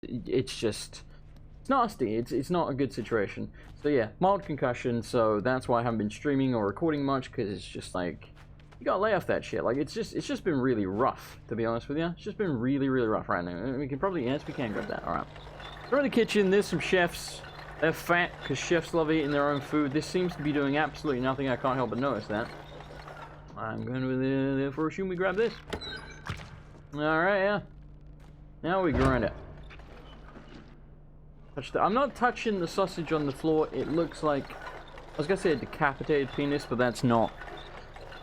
it's just, it's nasty. It's not a good situation. So yeah, mild concussion, so that's why I haven't been streaming or recording much, because it's just like, you gotta lay off that shit. Like, it's just been really rough, to be honest with you. It's just been really, really rough right now. We can probably, yes, we can grab that. Alright. We're in the kitchen, there's some chefs. They're fat, because chefs love eating their own food. This seems to be doing absolutely nothing. I can't help but notice that. I'm going to therefore assume we grab this. Alright, yeah. Now we grind it. I'm not touching the sausage on the floor. It looks like, I was gonna say a decapitated penis, but that's not.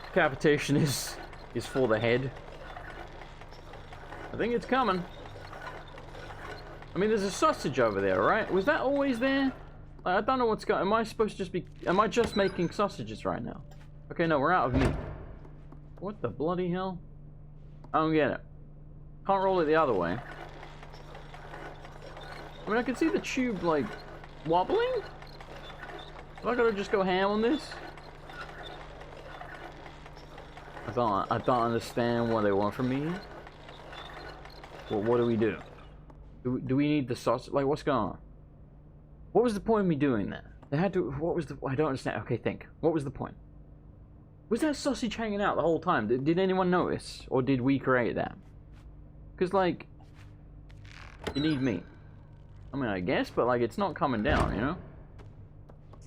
Decapitation is for the head. I think it's coming. I mean, there's a sausage over there, right? Was that always there? Like, I don't know what's going. Am I supposed to just be? Am I just making sausages right now? Okay, no, we're out of meat. What the bloody hell? I don't get it. Can't roll it the other way. I mean, I can see the tube, like, wobbling? Am I gonna just go ham on this? I don't understand what they want from me. Well, what do we do? Do we need the sausage? Like, what's going on? What was the point of me doing that? They had to, what was the, I don't understand. Okay, think. What was the point? Was that sausage hanging out the whole time? Did anyone notice? Or did we create that? Because, like, you need meat. I mean, I guess, but, like, it's not coming down, you know?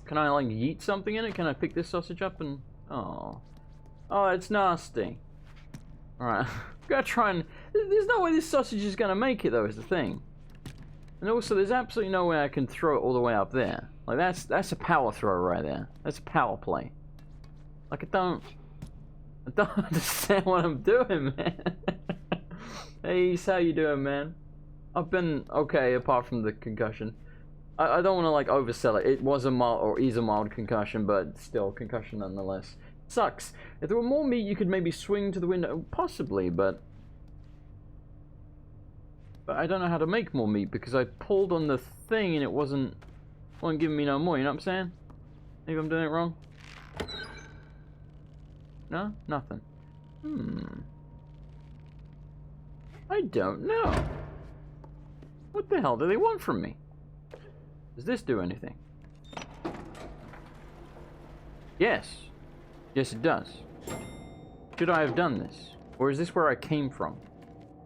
Can I, like, yeet something in it? Can I pick this sausage up and... Oh. Oh, it's nasty. Alright. Gotta try and... There's no way this sausage is gonna make it, though, is the thing. And also, there's absolutely no way I can throw it all the way up there. Like, that's a power throw right there. That's a power play. Like, I don't understand what I'm doing, man. Hey, how you doing, man? I've been okay, apart from the concussion. I don't want to, like, oversell it. It was a mild, or is a mild concussion, but still, concussion nonetheless. Sucks. If there were more meat, you could maybe swing to the window. Possibly, but I don't know how to make more meat, because I pulled on the thing and it wasn't giving me no more, you know what I'm saying? Maybe I'm doing it wrong? No? Nothing. I don't know. What the hell do they want from me? Does this do anything? Yes. Yes, it does. Should I have done this? Or is this where I came from?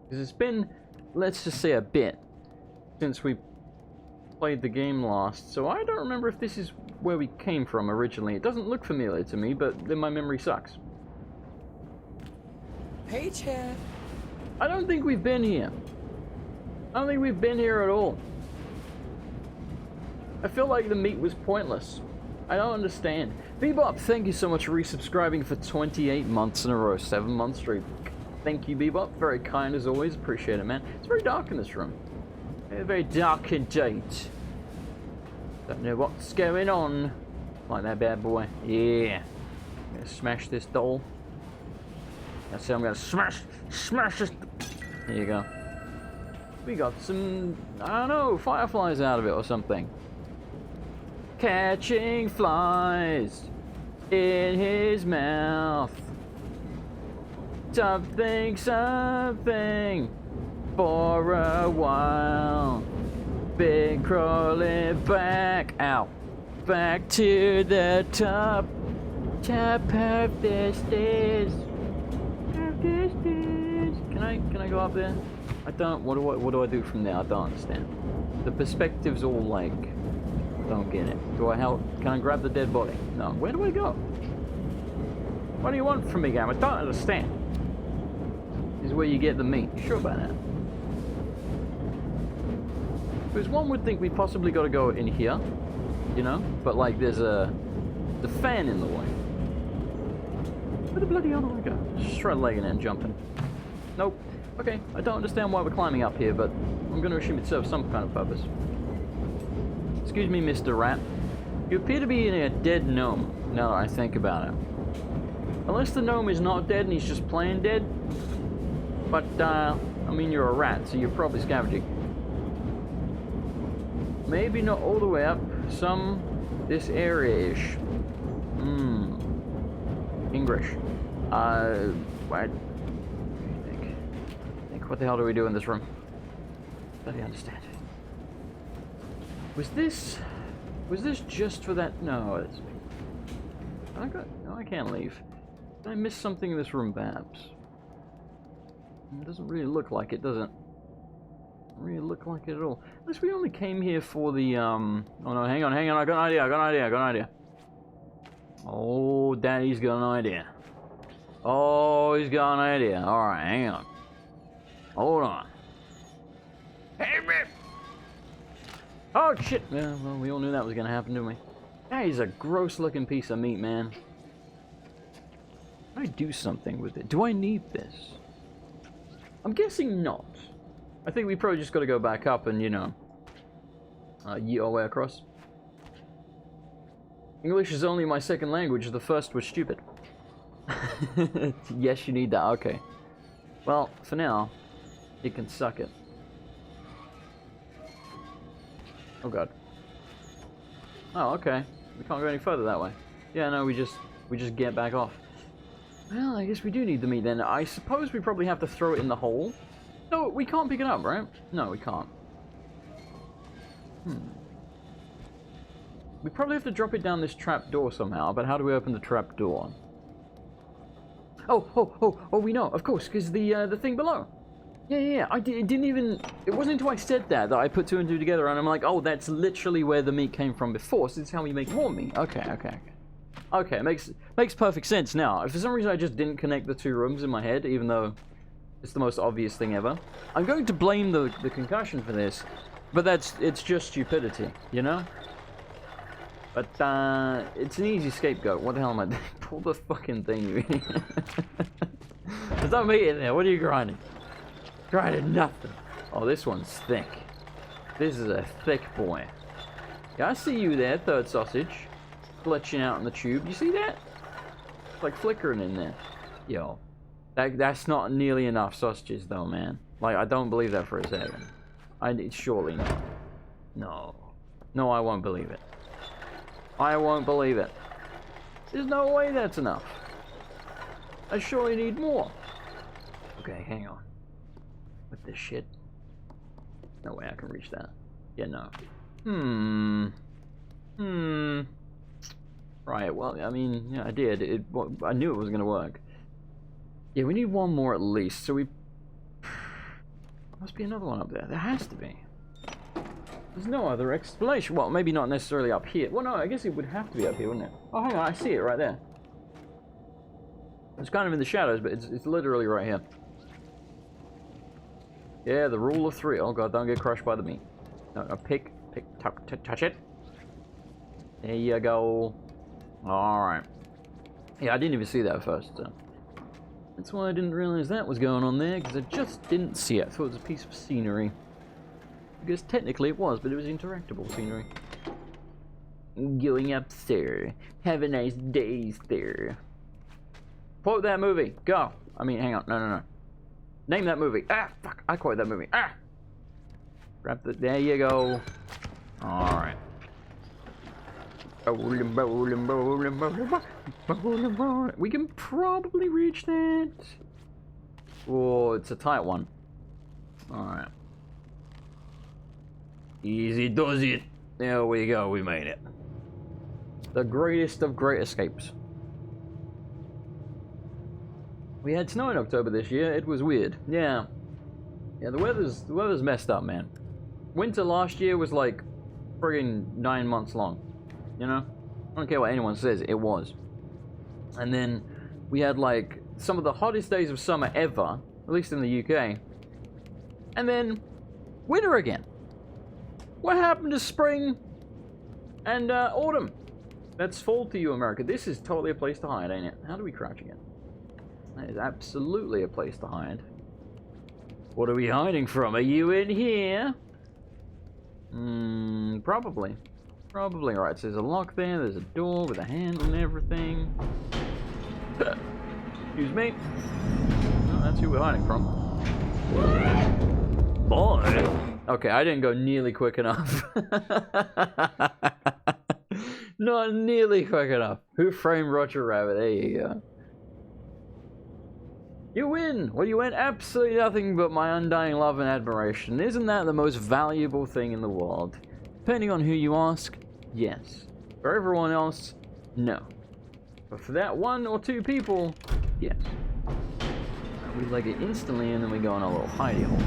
Because it's been, let's just say, a bit since we played the game last, so I don't remember if this is where we came from originally. It doesn't look familiar to me, but then my memory sucks. Hey, Chad. I don't think we've been here. I don't think we've been here at all. I feel like the meat was pointless. I don't understand. Bebop, thank you so much for resubscribing for 28 months in a row. 7 months straight. Thank you, Bebop. Very kind as always. Appreciate it, man. It's very dark in this room. Very dark indeed. Don't know what's going on. Like that bad boy. Yeah. I'm gonna smash this doll. That's it. I'm gonna smash this. There you go. We got some, I don't know, fireflies out of it or something. Catching flies in his mouth. Something for a while. Been crawling back out, back to the top of the stairs. Can I go up there? I don't. What do I do from there? I don't understand. The perspective's all like, don't get it. Do I help? Can I grab the dead body? No. Where do I go? What do you want from me, game? I don't understand. This is where you get the meat. You sure about that? Because one would think we possibly got to go in here, you know? But like, there's the fan in the way. Where the bloody hell do I go? Just try legging it and jumping. Nope. Okay, I don't understand why we're climbing up here, but I'm going to assume it serves some kind of purpose. Excuse me, Mr. Rat. You appear to be in a dead gnome, now that I think about it. Unless the gnome is not dead and he's just plain dead. But, I mean, you're a rat, so you're probably scavenging. Maybe not all the way up. This area-ish. English. What? What the hell do we do in this room? I don't understand. Was this just for that? No, it's... No, I can't leave. Did I miss something in this room, perhaps? It doesn't really look like it, does it? Doesn't really look like it at all. Unless we only came here for the, Oh no, hang on, I got an idea. Oh, Daddy's got an idea. Oh, he's got an idea. Alright, hang on. Hold on. Hey, man! Oh, shit! Yeah, well, we all knew that was gonna happen, didn't we? That is a gross-looking piece of meat, man. Can I do something with it? Do I need this? I'm guessing not. I think we probably just gotta go back up and, you know, yeet our way across. English is only my second language. The first was stupid. Yes, you need that. Okay. Well, for now, you can suck it. Oh god. Oh, okay. We can't go any further that way. Yeah, no, we just get back off. Well, I guess we do need the meat then. I suppose we probably have to throw it in the hole. No, we can't pick it up, right? No, we can't. We probably have to drop it down this trap door somehow, but how do we open the trap door? Oh, we know, of course, because the thing below. Yeah, it didn't even... It wasn't until I said that I put two and two together, and I'm like, oh, that's literally where the meat came from before, so this is how we make more meat. Okay. Okay, makes perfect sense now. If for some reason I just didn't connect the two rooms in my head, even though it's the most obvious thing ever, I'm going to blame the concussion for this, but it's just stupidity, you know? But, it's an easy scapegoat. What the hell am I doing? Pull the fucking thing, you idiot. There's no meat in there. What are you grinding? Grinding nothing. Oh, this one's thick. This is a thick boy. Yeah, I see you there, third sausage. Glitching out in the tube. You see that? It's like flickering in there. Yo. That's not nearly enough sausages, though, man. Like, I don't believe that for a second. Surely not. No, I won't believe it. I won't believe it. There's no way that's enough. I surely need more. Okay, hang on. With this shit. No way I can reach that. Yeah, no. Right, well, I mean, yeah, I did. I knew it was gonna work. Yeah, we need one more at least, so we... Must be another one up there. There has to be. There's no other explanation. Well, maybe not necessarily up here. Well, no, I guess it would have to be up here, wouldn't it? Oh, hang on, I see it right there. It's kind of in the shadows, but it's literally right here. Yeah, the rule of three. Oh god, don't get crushed by the meat. No, touch it. There you go. Alright. Yeah, I didn't even see that at first. So. That's why I didn't realize that was going on there, because I just didn't see it. I thought it was a piece of scenery. Because technically it was, but it was interactable scenery. Going up, sir. Have a nice day, sir. Quote that movie. Go. I mean, hang on. No. Name that movie. Ah, fuck. I quote that movie. Ah. Grab the... There you go. Alright. We can probably reach that. Oh, it's a tight one. Alright. Easy does it. There we go, we made it. The greatest of great escapes. We had snow in October this year. It was weird. Yeah, the weather's messed up, man. Winter last year was like friggin' 9 months long. You know? I don't care what anyone says, it was. And then we had like some of the hottest days of summer ever, at least in the UK. And then winter again. What happened to spring and autumn? That's fall to you, America. This is totally a place to hide, ain't it? How do we crouch again? That is absolutely a place to hide. What are we hiding from? Are you in here? Probably. Probably. Alright, so there's a lock there. There's a door with a handle and everything. Excuse me. Oh, that's who we're hiding from. Boy. Okay, I didn't go nearly quick enough. Not nearly quick enough. Who framed Roger Rabbit? There you go. You win! What do you win? Absolutely nothing but my undying love and admiration. Isn't that the most valuable thing in the world? Depending on who you ask, yes. For everyone else, no. But for that 1 or 2 people, yes. We leg it instantly and then we go in a little hidey hole.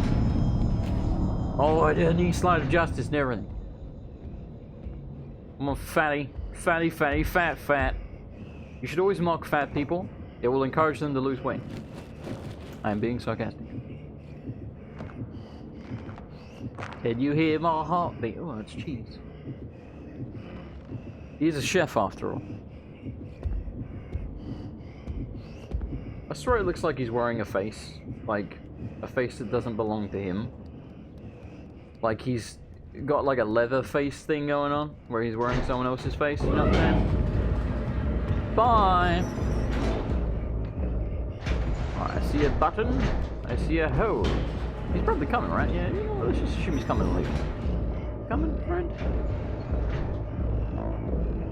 Oh, I did a knee slide of justice and everything. I'm a fatty. Fatty, fatty, fat, fat. You should always mock fat people. It will encourage them to lose weight. I am being sarcastic. Can you hear my heartbeat? Oh, it's cheese. He's a chef after all. I swear it looks like he's wearing a face. Like, a face that doesn't belong to him. Like he's got like a leather face thing going on, where he's wearing someone else's face. You know what I'm saying? Bye! Alright, I see a button. I see a hole. He's probably coming, right? Yeah, you know what? Let's just assume he's coming, like. Coming, friend?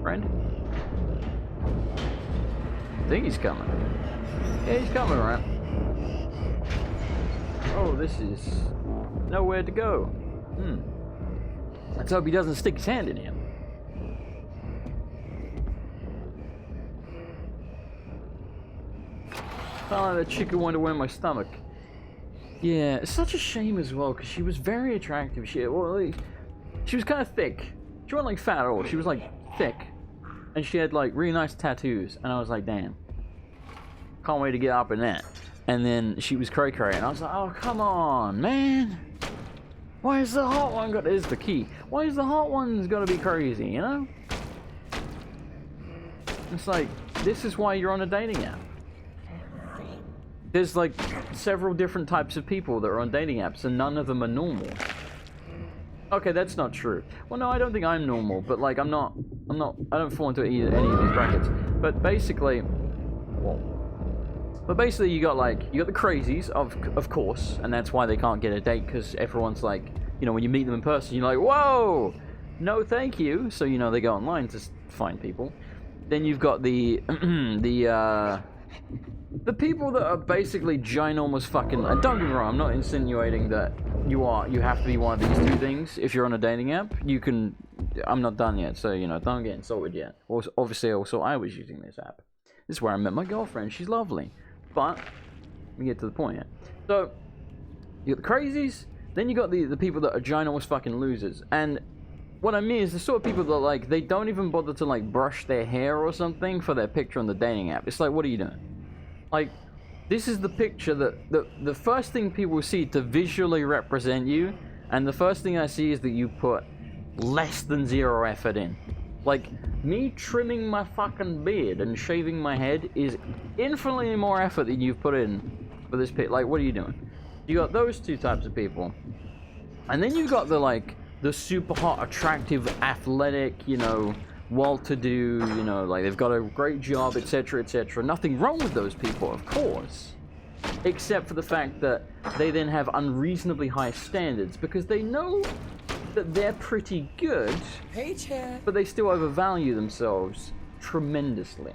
Friend? I think he's coming. Yeah, he's coming, right? Oh, this is nowhere to go. Let's hope he doesn't stick his hand in him. Oh, that chick who wanted to wear my stomach. Yeah, it's such a shame as well, because she was very attractive. She was kind of thick. She wasn't like fat at all. She was like thick. And she had like really nice tattoos. And I was like, damn. Can't wait to get up in that. And then she was cray-cray. And I was like, oh, come on, man. Why is the hot one got... There's the key. Why is the hot one's got to be crazy, you know? It's like, this is why you're on a dating app. There's like several different types of people that are on dating apps and none of them are normal. Okay, that's not true. Well, no, I don't think I'm normal, but like I don't fall into any of these brackets. But basically, you got the crazies, of course, and that's why they can't get a date, because everyone's like, you know, when you meet them in person, you're like, whoa, no thank you. So, you know, they go online to find people. Then you've got the people that are basically ginormous fucking... And don't get me wrong, I'm not insinuating that you have to be one of these two things. If you're on a dating app, you can... I'm not done yet, so, you know, don't get insulted yet. Also, obviously, I was using this app. This is where I met my girlfriend. She's lovely. But, let me get to the point here. So, you got the crazies, then you got the people that are ginormous fucking losers. And what I mean is the sort of people that, like, they don't even bother to, like, brush their hair or something for their picture on the dating app. It's like, what are you doing? Like, this is the picture that the first thing people see to visually represent you, and the first thing I see is that you put less than 0 effort in. Like, me trimming my fucking beard and shaving my head is infinitely more effort than you've put in for this pic. Like, what are you doing? You got those two types of people. And then you got the super hot, attractive, athletic, you know, well-to-do, you know, like they've got a great job, etc., etc. Nothing wrong with those people, of course. Except for the fact that they then have unreasonably high standards because they know that they're pretty good, but they still overvalue themselves tremendously.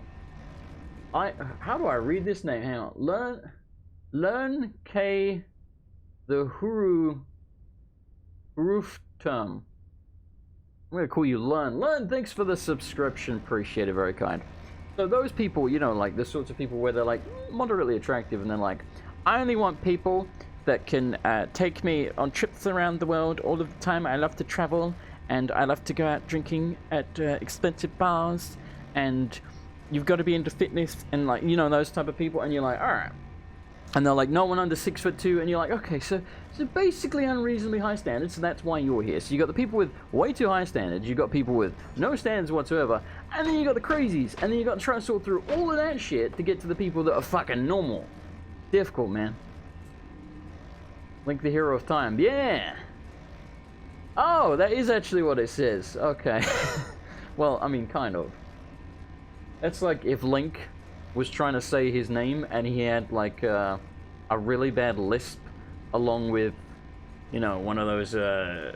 How do I read this name? Hang on. Learn K the Huruf term. I'm gonna call you Learn. Learn, thanks for the subscription. Appreciate it, very kind. So those people, you know, like the sorts of people where they're like moderately attractive and they're like, I only want people that can take me on trips around the world all of the time. I love to travel and I love to go out drinking at expensive bars, and you've got to be into fitness and, like, you know, those type of people. And you're like, all right. And they're like, no one under 6'2", and you're like, okay, so basically unreasonably high standards, so that's why you're here. So you got the people with way too high standards, you got people with no standards whatsoever, and then you got the crazies, and then you got to try and sort through all of that shit to get to the people that are fucking normal. Difficult, man. Link the hero of time. Yeah! Oh, that is actually what it says. Okay. Well, I mean, kind of. That's like if Link was trying to say his name and he had like a really bad lisp along with, you know, one of those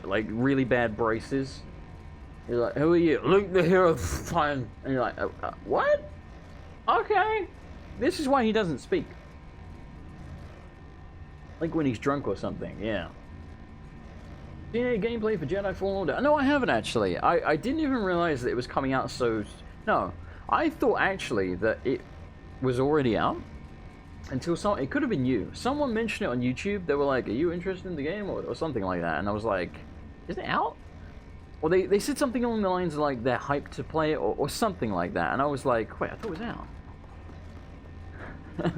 like really bad braces. You're like, who are you? Link the hero of time. And you're like, what? Okay. This is why he doesn't speak. Like when he's drunk or something, yeah. Seen any gameplay for Jedi Fallen Order? No, I haven't actually. I didn't even realize that it was coming out so... No, I thought actually that it was already out until some... It could have been you. Someone mentioned it on YouTube. They were like, are you interested in the game? Or something like that. And I was like, is it out? Or they said something along the lines of like they're hyped to play it or something like that. And I was like, wait, I thought it was out.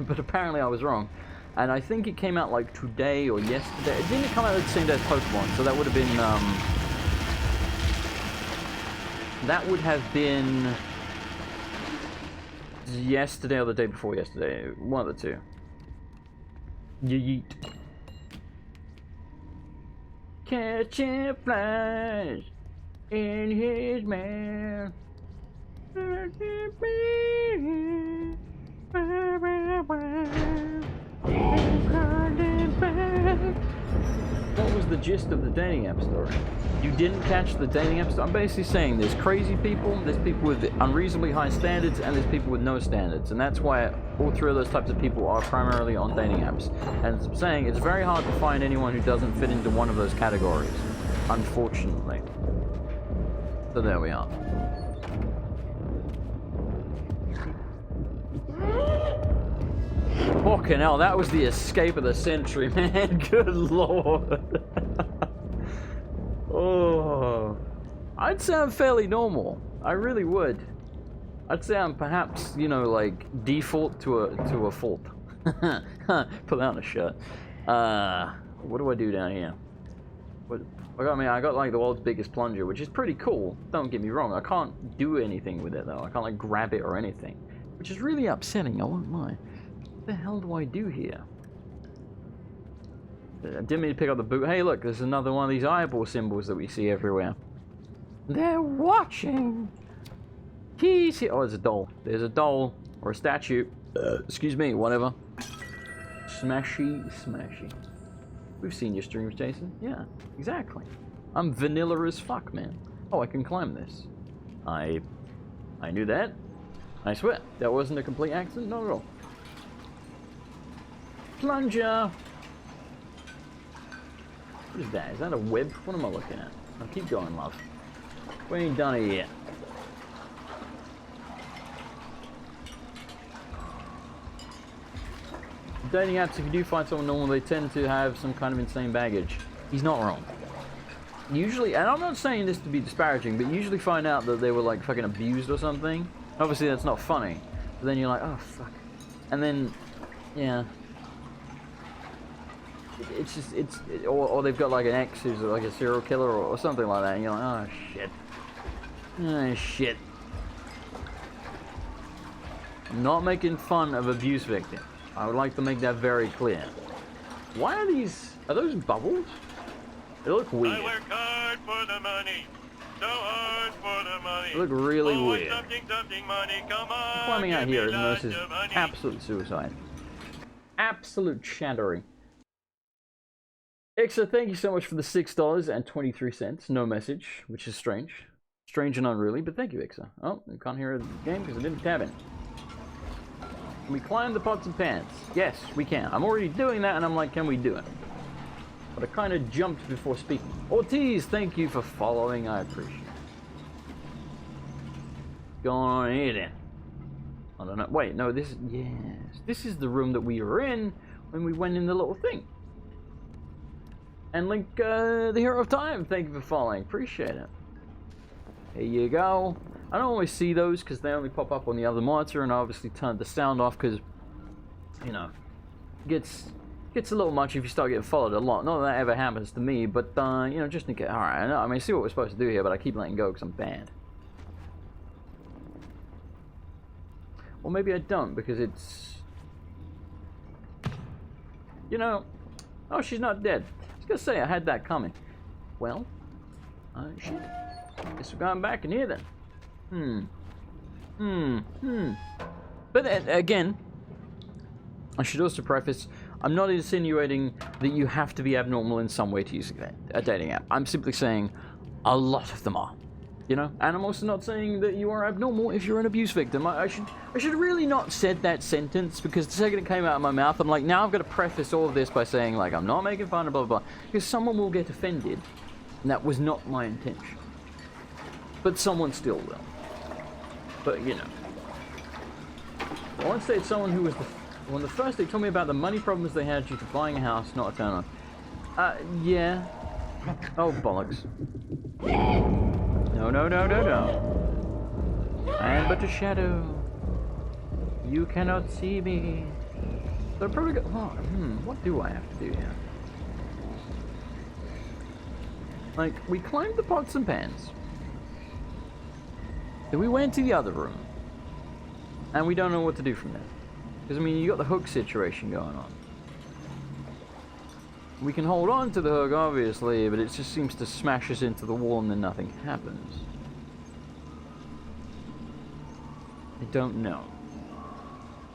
But apparently I was wrong. And I think it came out like today or yesterday. It didn't come out the same day as Pokemon, so that would have been yesterday or the day before yesterday. One of the two. Yeet. Catching flies in his mouth. What was the gist of the dating app story? You didn't catch the dating app story? I'm basically saying there's crazy people, there's people with unreasonably high standards, and there's people with no standards. And that's why all three of those types of people are primarily on dating apps. And as I'm saying, it's very hard to find anyone who doesn't fit into one of those categories. Unfortunately. So there we are. Fucking hell, that was the escape of the century, man. Good lord. Oh. I'd say I'm fairly normal. I really would. I'd say I'm perhaps, you know, like, default to a fault. Put that on a shirt. What do I do down here? What, I got like the world's biggest plunger, which is pretty cool. Don't get me wrong. I can't do anything with it, though. I can't, like, grab it or anything. Which is really upsetting, I won't lie. What the hell do I do here? I didn't mean to pick up the boot. Hey, look, there's another one of these eyeball symbols that we see everywhere. They're watching. He's here. Oh, there's a doll. There's a doll or a statue. Excuse me, whatever. Smashy, smashy. We've seen your streams, Jason. Yeah, exactly. I'm vanilla as fuck, man. Oh, I can climb this. I knew that. I swear, that wasn't a complete accident. Not at all. Plunger. What is that? Is that a web? What am I looking at? I'll keep going, love. We ain't done it yet. Dating apps, if you do find someone normal, they tend to have some kind of insane baggage. He's not wrong. Usually, and I'm not saying this to be disparaging, but you usually find out that they were like fucking abused or something. Obviously that's not funny. But then you're like, oh fuck. And then, yeah. It's just, or they've got like an ex who's like a serial killer or something like that, and you're like, oh shit. Oh shit. I'm not making fun of abuse victims. I would like to make that very clear. Why are those bubbles? They look weird. I work hard for the money. So hard for the money. They look really weird. Something money, come on. Climbing out here is absolute suicide. Absolute shattering. Ixa, thank you so much for the $6.23. No message, which is strange. Strange and unruly, but thank you, Ixa. Oh, I can't hear the game because I didn't tab in. Can we climb the pots and pans? Yes, we can. I'm already doing that, and I'm like, can we do it? But I kind of jumped before speaking. Ortiz, thank you for following. I appreciate it. Going on here, then. I don't know. Wait, no, this is... Yes. This is the room that we were in when we went in the little thing. And Link, the Hero of Time, thank you for following. Appreciate it. Here you go. I don't always see those because they only pop up on the other monitor, and I obviously turned the sound off because, you know, gets a little much if you start getting followed a lot. Not that that ever happens to me, but, you know, just in case. Alright, I mean, I see what we're supposed to do here, but I keep letting go because I'm bad. Or maybe I don't because it's... You know... Oh, she's not dead. I was gonna say I had that coming. Well, shit. Guess we're going back in here then. But again, I should also preface, I'm not insinuating that you have to be abnormal in some way to use a dating app. I'm simply saying a lot of them are. You know? And I'm also not saying that you are abnormal if you're an abuse victim. I should really not said that sentence, because the second it came out of my mouth, I'm like, now I've got to preface all of this by saying, like, I'm not making fun of blah, blah, blah. Because someone will get offended And that was not my intention. But someone still will. But, you know. I want to say it's someone who was when the first they told me about the money problems they had due to buying a house, not a turn on. Yeah. Oh, bollocks. No, no, no, no, no. I am but a shadow. You cannot see me. So I'll probably go. Oh, what do I have to do here? Like, we climbed the pots and pans. Then we went to the other room. And we don't know what to do from there. Because, I mean, you got the hook situation going on. We can hold on to the hook, obviously, but it just seems to smash us into the wall and then nothing happens. I don't know.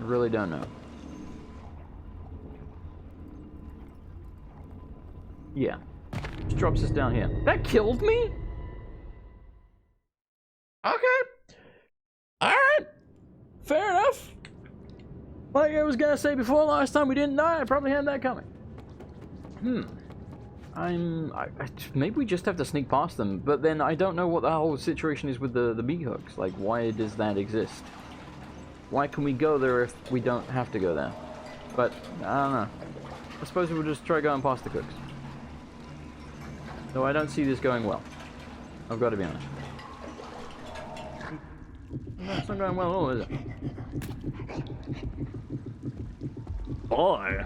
I really don't know. Yeah. Just drops us down here. That killed me? Okay. Alright. Fair enough. Like I was gonna say before, last time we didn't die, I probably had that coming. Maybe we just have to sneak past them, but then I don't know what the whole situation is with the bee hooks. Like, why does that exist? Why can we go there if we don't have to go there? But, I don't know. I suppose we'll just try going past the cooks. Though I don't see this going well. I've got to be honest. No, it's not going well at all, is it? Boy!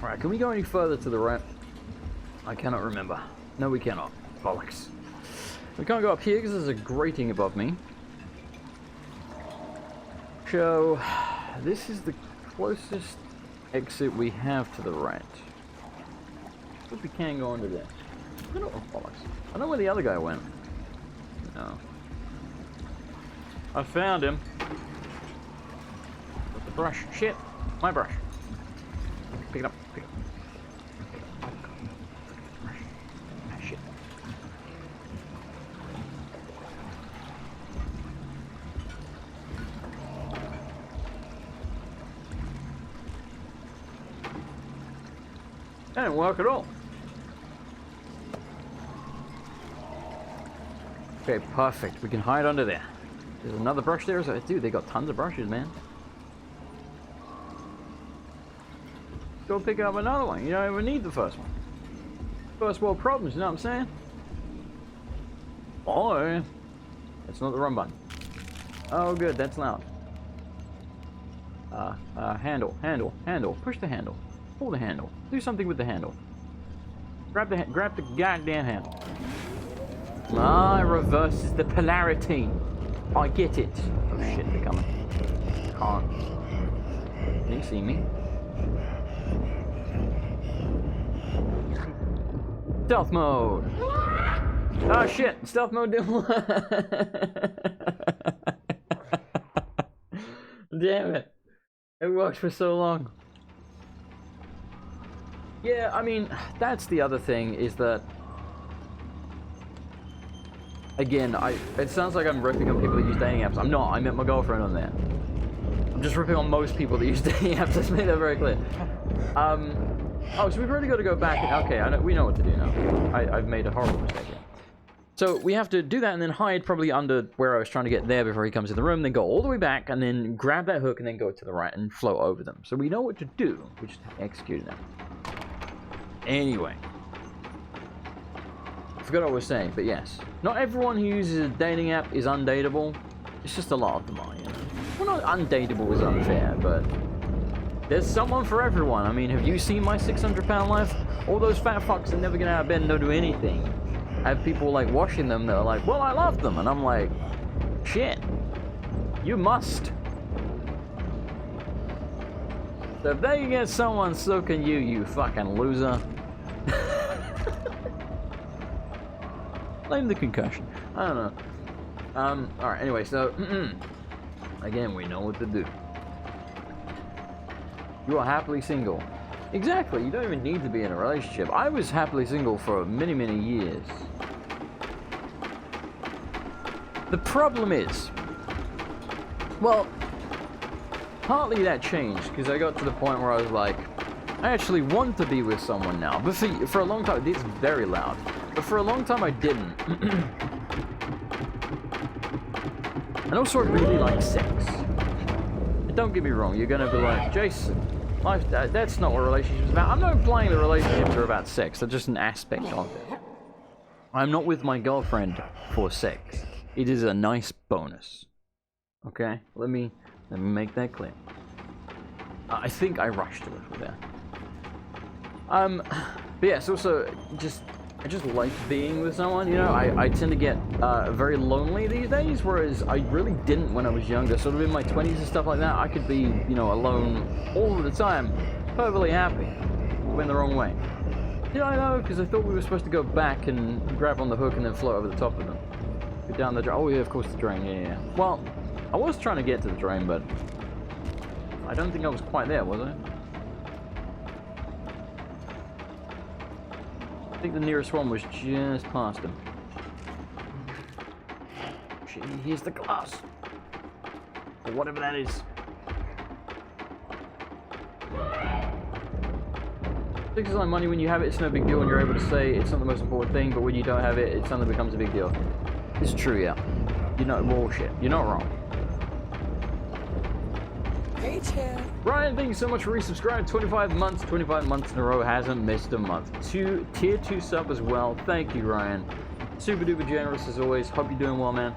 Alright, can we go any further to the right? I cannot remember. No, we cannot. Bollocks. We can't go up here because there's a grating above me. So, this is the closest exit we have to the right. I hope we can go under there. I don't know, bollocks. I don't know where the other guy went. No. I found him. With the brush. Shit. My brush. Pick it up. Pick it up. Ah, shit. That didn't work at all. Okay, perfect. We can hide under there. There's another brush there. So, dude, they got tons of brushes, man. Go pick up another one. You don't even need the first one. First world problems, you know what I'm saying? Oh, that's not the run button. Oh, good. That's loud. Handle, handle, handle. Push the handle. Pull the handle. Do something with the handle. Grab the goddamn handle. Ah, it reverses the polarity. I get it. Oh shit, they're coming. Can't. Can you see me? Stealth mode. Oh shit, stealth mode didn't work. Damn it. It worked for so long. Yeah, I mean, that's the other thing, is that again, it sounds like I'm ripping on people that use dating apps. I'm not. I met my girlfriend on there. I'm just ripping on most people that use dating apps. Let's make that very clear. Oh, so we've really got to go back. Okay, we know what to do now. I've made a horrible mistake here. So we have to do that and then hide probably under where I was trying to get there before he comes in the room. Then go all the way back and then grab that hook and then go to the right and float over them. So we know what to do. We just have to execute it now. Anyway. I forgot what I was saying, but yes. Not everyone who uses a dating app is undateable. It's just a lot of them are, you know. Well, not undateable is unfair, but there's someone for everyone. I mean, have you seen my 600-pound life? All those fat fucks that never get out of bed and don't do anything. I have people like washing them that are like, well, I love them. And I'm like, shit. You must. So if they can get someone, so can you, you fucking loser. Blame the concussion. I don't know. Alright, anyway, so, again, we know what to do. You are happily single. Exactly, you don't even need to be in a relationship. I was happily single for many, many years. The problem is, well, partly that changed, because I got to the point where I was like, I actually want to be with someone now, but for a long time, it's very loud, but for a long time I didn't. And also I really like sex. And don't get me wrong, you're gonna be like, Jason, that's not what relationships are about. I'm not implying that relationships are about sex, they're just an aspect of it. I'm not with my girlfriend for sex. It is a nice bonus. Okay? Let me make that clear. I think I rushed a little there. But yeah, it's also I just like being with someone, you know. I tend to get very lonely these days, whereas I really didn't when I was younger. Sort of in my 20s and stuff like that, I could be, you know, alone all of the time, perfectly happy. Went the wrong way. Did I know? Because I thought we were supposed to go back and grab on the hook and then float over the top of them. Go down the drain. Oh yeah, of course the drain. Yeah. Well, I was trying to get to the drain, but I don't think I was quite there, was I? I think the nearest one was just past him. Shit, here's the glass. Or whatever that is. 6 is like money. When you have it, it's no big deal, and you're able to say it's not the most important thing, but when you don't have it, it suddenly becomes a big deal. It's true, yeah. You're not bullshit. You're not wrong. Hey, Chad. Ryan, thank you so much for resubscribing. 25 months in a row, hasn't missed a month. Tier 2 sub as well. Thank you, Ryan. Super duper generous as always. Hope you're doing well, man.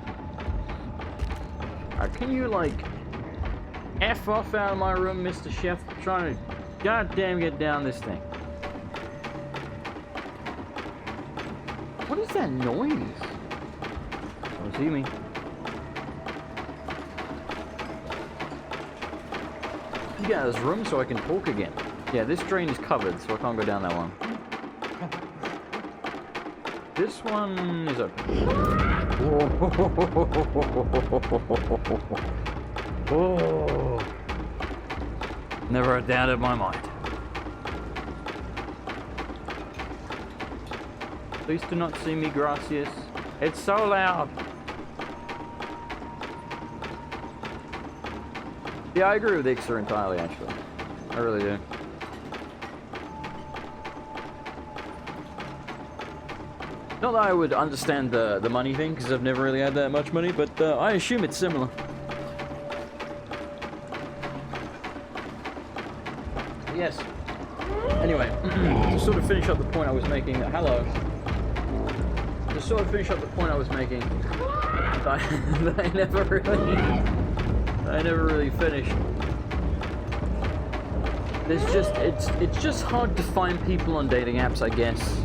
Can you, like, F off out of my room, Mr. Chef? I'm trying to goddamn get down this thing. What is that noise? Don't see me. Get out of this room so I can talk again. Yeah, this drain is covered, so I can't go down that one. This one is open. Oh. Never a doubt in my mind. Please do not see me, gracias. It's so loud. Yeah, I agree with Ixer entirely, actually. I really do. Not that I would understand the money thing, because I've never really had that much money, but I assume it's similar. Yes. Anyway, to sort of finish up the point I was making, hello. To sort of finish up the point I was making, that I never really finished. It's just hard to find people on dating apps, I guess,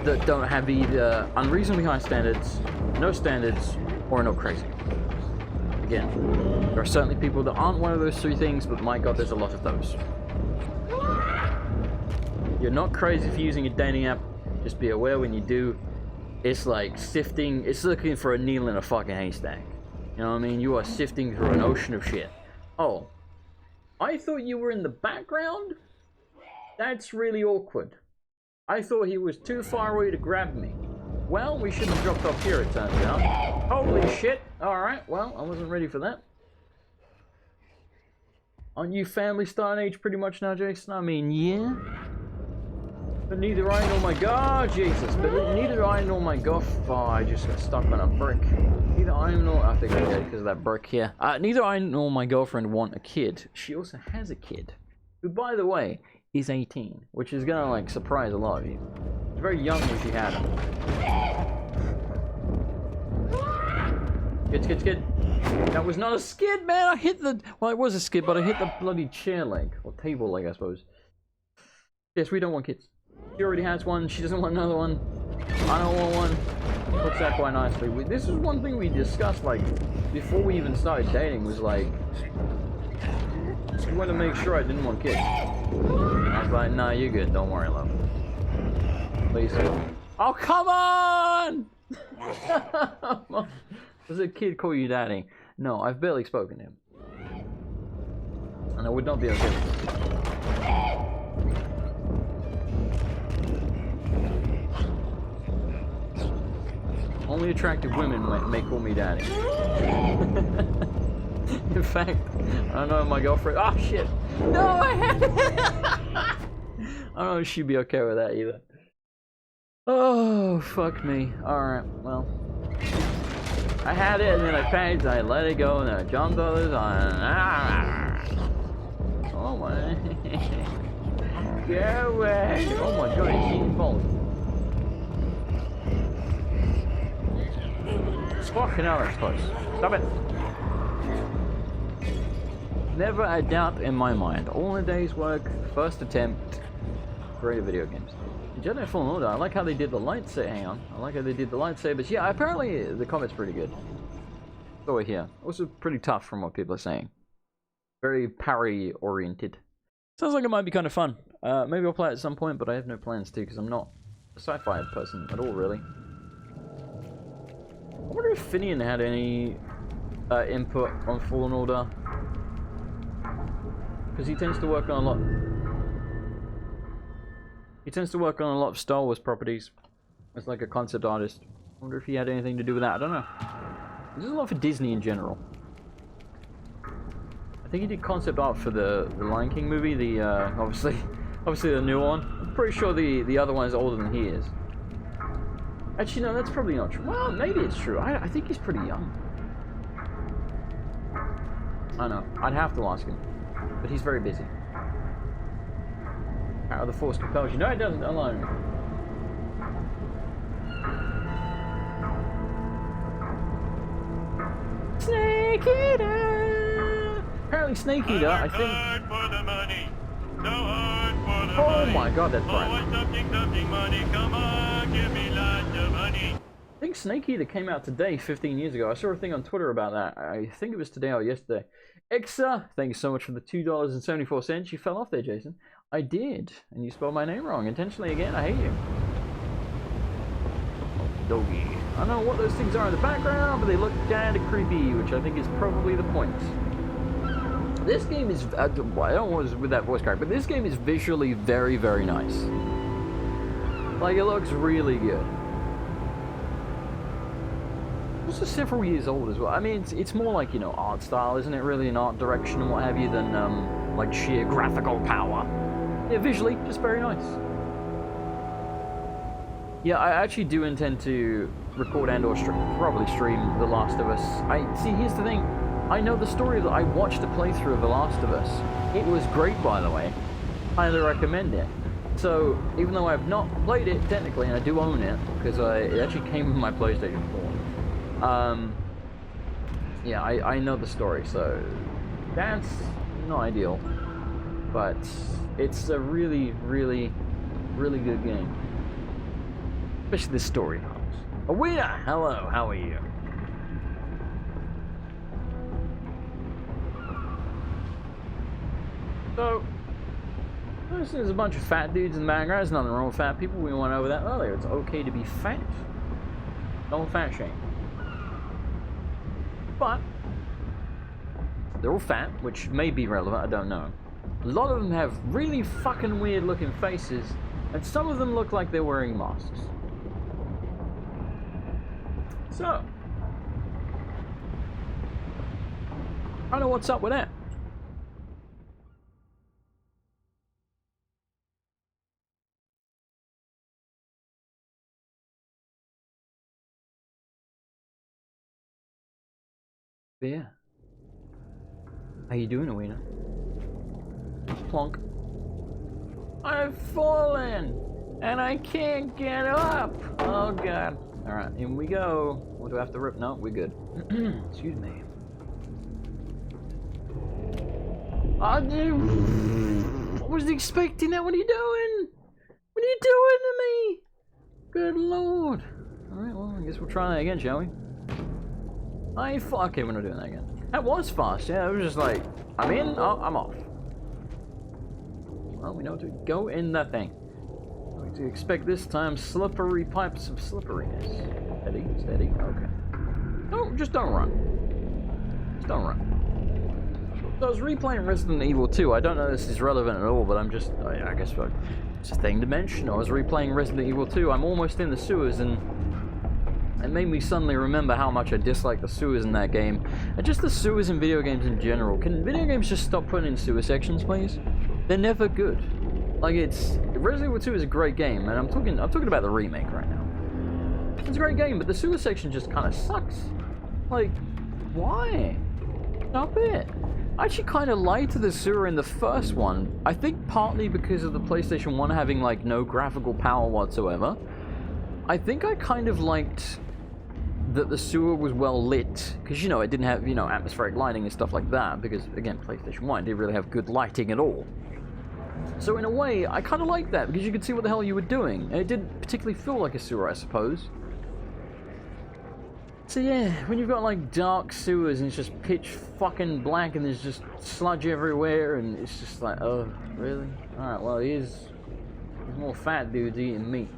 that don't have either unreasonably high standards, no standards, or are not crazy. Again, there are certainly people that aren't one of those three things, but my god, there's a lot of those. You're not crazy for using a dating app, just be aware when you do, it's like sifting, it's looking for a needle in a fucking haystack. You know what I mean? You are sifting through an ocean of shit. Oh, I thought you were in the background? That's really awkward. I thought he was too far away to grab me. Well, we shouldn't have dropped off here, it turns out. Holy shit. Alright, well, I wasn't ready for that. Aren't you family starting age pretty much now, Jason? I mean, yeah. But neither I nor my... God, Jesus. But neither I nor my Oh, I just got stuck on a brick. Neither I nor... I think I did because of that brick here. Neither I nor my girlfriend want a kid. She also has a kid. Who, by the way, is 18. Which is gonna, like, surprise a lot of you. She's very young when she had him. Skid. That was not a skid, man! I hit the... Well, it was a skid, but I hit the bloody chair leg. Or table leg, I suppose. Yes, we don't want kids. She already has one. She doesn't want another one. I don't want one. Puts that quite nicely. This is one thing we discussed, like, before we even started dating, was like... We wanted to make sure I didn't want kids. I was like, nah, you're good. Don't worry, love. Please. Oh, come on! Does a kid call you daddy? No, I've barely spoken to him. And I would not be okay with this. Only attractive women may call me daddy. In fact, I know my girlfriend. Oh shit! No, I had it. I don't know if she'd be okay with that either. Oh fuck me! All right, well, I had it and then I panicked. I let it go and then I jumped others on. Oh my! Get away! Oh my god! He's eating balls. Fucking hell, that's close. Stop it! Never a doubt in my mind. All in a day's work, first attempt, great video games. Jedi Fallen Order, I like how they did the lightsaber. Hang on. I like how they did the lightsabers. Yeah, apparently the combat's pretty good. So we're here. Also pretty tough from what people are saying. Very parry oriented. Sounds like it might be kind of fun. Maybe I'll play it at some point, but I have no plans to because I'm not a sci-fi person at all, really. I wonder if Finian had any input on Fallen Order. Because he tends to work on a lot. He tends to work on a lot of Star Wars properties as like a concept artist. I wonder if he had anything to do with that. I don't know. He does a lot for Disney in general. I think he did concept art for the Lion King movie. The obviously the new one. I'm pretty sure the other one is older than he is. Actually, no, that's probably not true. Well, maybe it's true. I think he's pretty young. I know. I'd have to ask him. But he's very busy. How the Force compels you. No, it doesn't. Alone. Snake Eater! Apparently Snake Eater, I think... Oh my god, that's right. I think Snake Eater came out today, 15 years ago. I saw a thing on Twitter about that. I think it was today or yesterday. Exa, thank you so much for the $2.74. You fell off there, Jason. I did, and you spelled my name wrong intentionally again. I hate you. Doggy. I don't know what those things are in the background, but they look kinda creepy, which I think is probably the point. This game is, I don't want to with that voice crack, but this game is visually very, very nice. Like, it looks really good. Also several years old as well. I mean, it's more like, you know, art style, isn't it? Really, an art direction and what have you, than like sheer graphical power. Yeah, visually, just very nice. Yeah, I actually do intend to record and/or probably stream The Last of Us. See, here's the thing. I know the story that I watched a playthrough of The Last of Us. It was great, by the way. Highly recommend it. So, even though I've not played it technically, and I do own it because it actually came with my PlayStation 4. Yeah, I know the story, so that's not ideal, but it's a really, really, really good game. Especially the story helps. Awita, hello, how are you? So, there's a bunch of fat dudes in the background. There's nothing wrong with fat people. We went over that earlier. It's okay to be fat. Don't fat shame. But they're all fat, which may be relevant, I don't know. A lot of them have really fucking weird looking faces, and some of them look like they're wearing masks. So, I don't know what's up with that. But yeah. How you doing, Awena? Plonk. I've fallen! And I can't get up! Oh god. Alright, in we go. What do I have to rip? No, we're good. Excuse me. I was expecting that. What are you doing? What are you doing to me? Good lord. Alright, well, I guess we'll try that again, shall we? Okay, we're not doing that again. That was fast, yeah, it was just like, I'm in, oh, I'm off. Well, we know to go in that thing. What to expect this time, slippery pipes of slipperiness. Steady, steady, okay. No, just don't run. Just don't run. So I was replaying Resident Evil 2. I don't know if this is relevant at all, but I'm just, I guess it's a thing to mention. I was replaying Resident Evil 2. I'm almost in the sewers and it made me suddenly remember how much I dislike the sewers in that game, and just the sewers in video games in general. Can video games just stop putting in sewer sections, please? They're never good. Like, Resident Evil 2 is a great game, and I'm talking about the remake right now. It's a great game, but the sewer section just kind of sucks. Like, why? Stop it. I actually kind of liked the sewer in the first one. I think partly because of the PlayStation 1 having, like, no graphical power whatsoever. I think I kind of liked that the sewer was well lit. Because, you know, it didn't have, you know, atmospheric lighting and stuff like that. Because, again, PlayStation 1 didn't really have good lighting at all. So, in a way, I kind of liked that. Because you could see what the hell you were doing. And it didn't particularly feel like a sewer, I suppose. So yeah, when you've got like dark sewers and it's just pitch fucking black and there's just sludge everywhere and it's just like, oh, really? Alright, well, there's more fat dudes eating meat.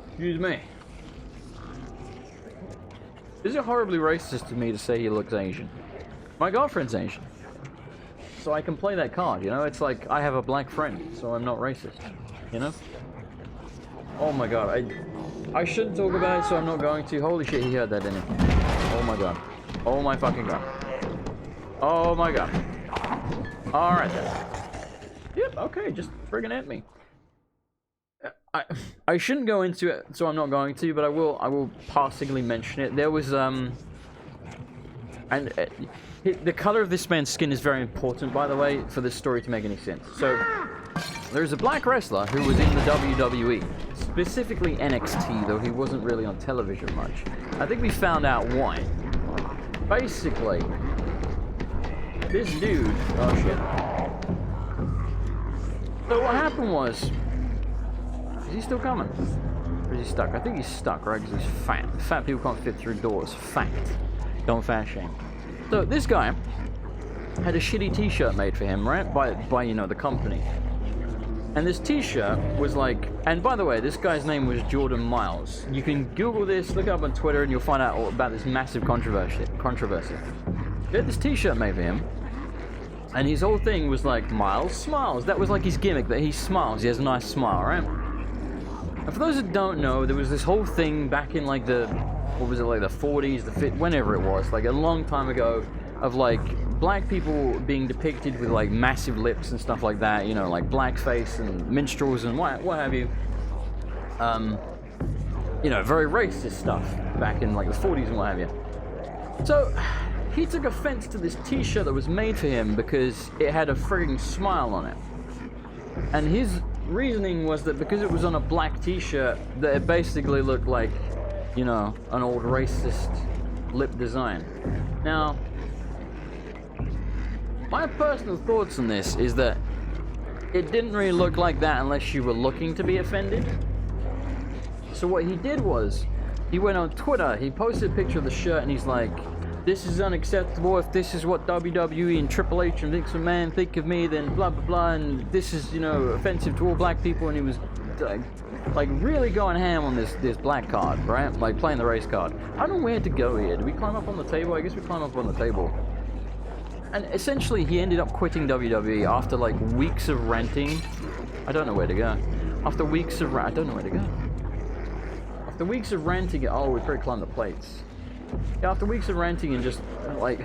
Excuse me. Is it horribly racist to me to say he looks Asian? My girlfriend's Asian. So I can play that card, you know? It's like, I have a black friend, so I'm not racist, you know? Oh my god, I shouldn't talk about it, so I'm not going to. Holy shit, he heard that, didn't he? Oh my god. Oh my fucking god. Oh my god. Alright then. Yep, okay, just friggin' at me. I shouldn't go into it, so I'm not going to, but I will passingly mention it. There was, the color of this man's skin is very important, by the way, for this story to make any sense. So, there's a black wrestler who was in the WWE. Specifically NXT, though he wasn't really on television much. I think we found out why. Basically, this dude... Oh, shit. So what happened was... Is he still coming? Or is he stuck? I think he's stuck, right? Because he's fat. Fat people can't fit through doors. Fact. Don't fat shame. So this guy had a shitty t-shirt made for him, right? By you know, the company. And this t-shirt was like, and by the way, this guy's name was Jordan Miles. You can Google this, look up on Twitter, and you'll find out all about this massive controversy. He had this t-shirt made for him, and his whole thing was like, Miles smiles. That was like his gimmick, that he smiles. He has a nice smile, right? And for those that don't know, there was this whole thing back in like the, what was it, like the 40s, whenever it was, like a long time ago, of like black people being depicted with like massive lips and stuff like that, you know, like blackface and minstrels and what have you. You know, very racist stuff back in like the 40s and what have you. So he took offense to this t-shirt that was made for him because it had a frigging smile on it. And his reasoning was that because it was on a black t-shirt, that it basically looked like, you know, an old racist lip design. Now, my personal thoughts on this is that it didn't really look like that unless you were looking to be offended. So what he did was, he went on Twitter, he posted a picture of the shirt and he's like, this is unacceptable. If this is what WWE and Triple H and Vince McMahon think of me, then blah blah blah, and this is, you know, offensive to all black people. And he was like really going ham on this black card, right? Like playing the race card. I don't know where to go here. Do we climb up on the table? I guess we climb up on the table. And essentially, he ended up quitting WWE after like weeks of ranting. I don't know where to go. After weeks of I don't know where to go. After weeks of ranting, oh, we probably climbed the plates. Yeah, after weeks of ranting and just like,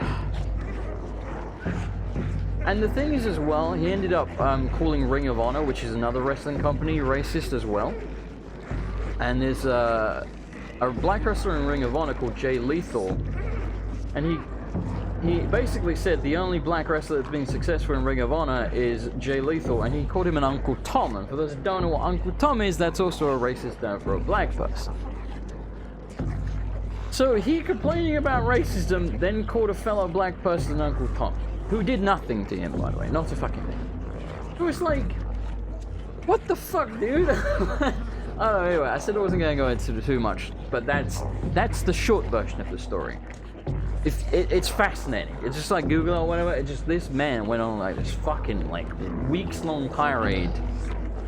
and the thing is as well, he ended up calling Ring of Honor, which is another wrestling company, racist as well. And there's a black wrestler in Ring of Honor called Jay Lethal, and he basically said the only black wrestler that's been successful in Ring of Honor is Jay Lethal, and he called him an Uncle Tom. And for those who don't know what Uncle Tom is, that's also a racist term for a black person. So he, complaining about racism, then called a fellow black person Uncle Tom, who did nothing to him, by the way, not a fucking thing. It was like, what the fuck, dude? I don't know, anyway, I said I wasn't going to go into too much, but that's the short version of the story. It's fascinating. It's just like Google or whatever. It's just this man went on like this fucking like weeks-long tirade,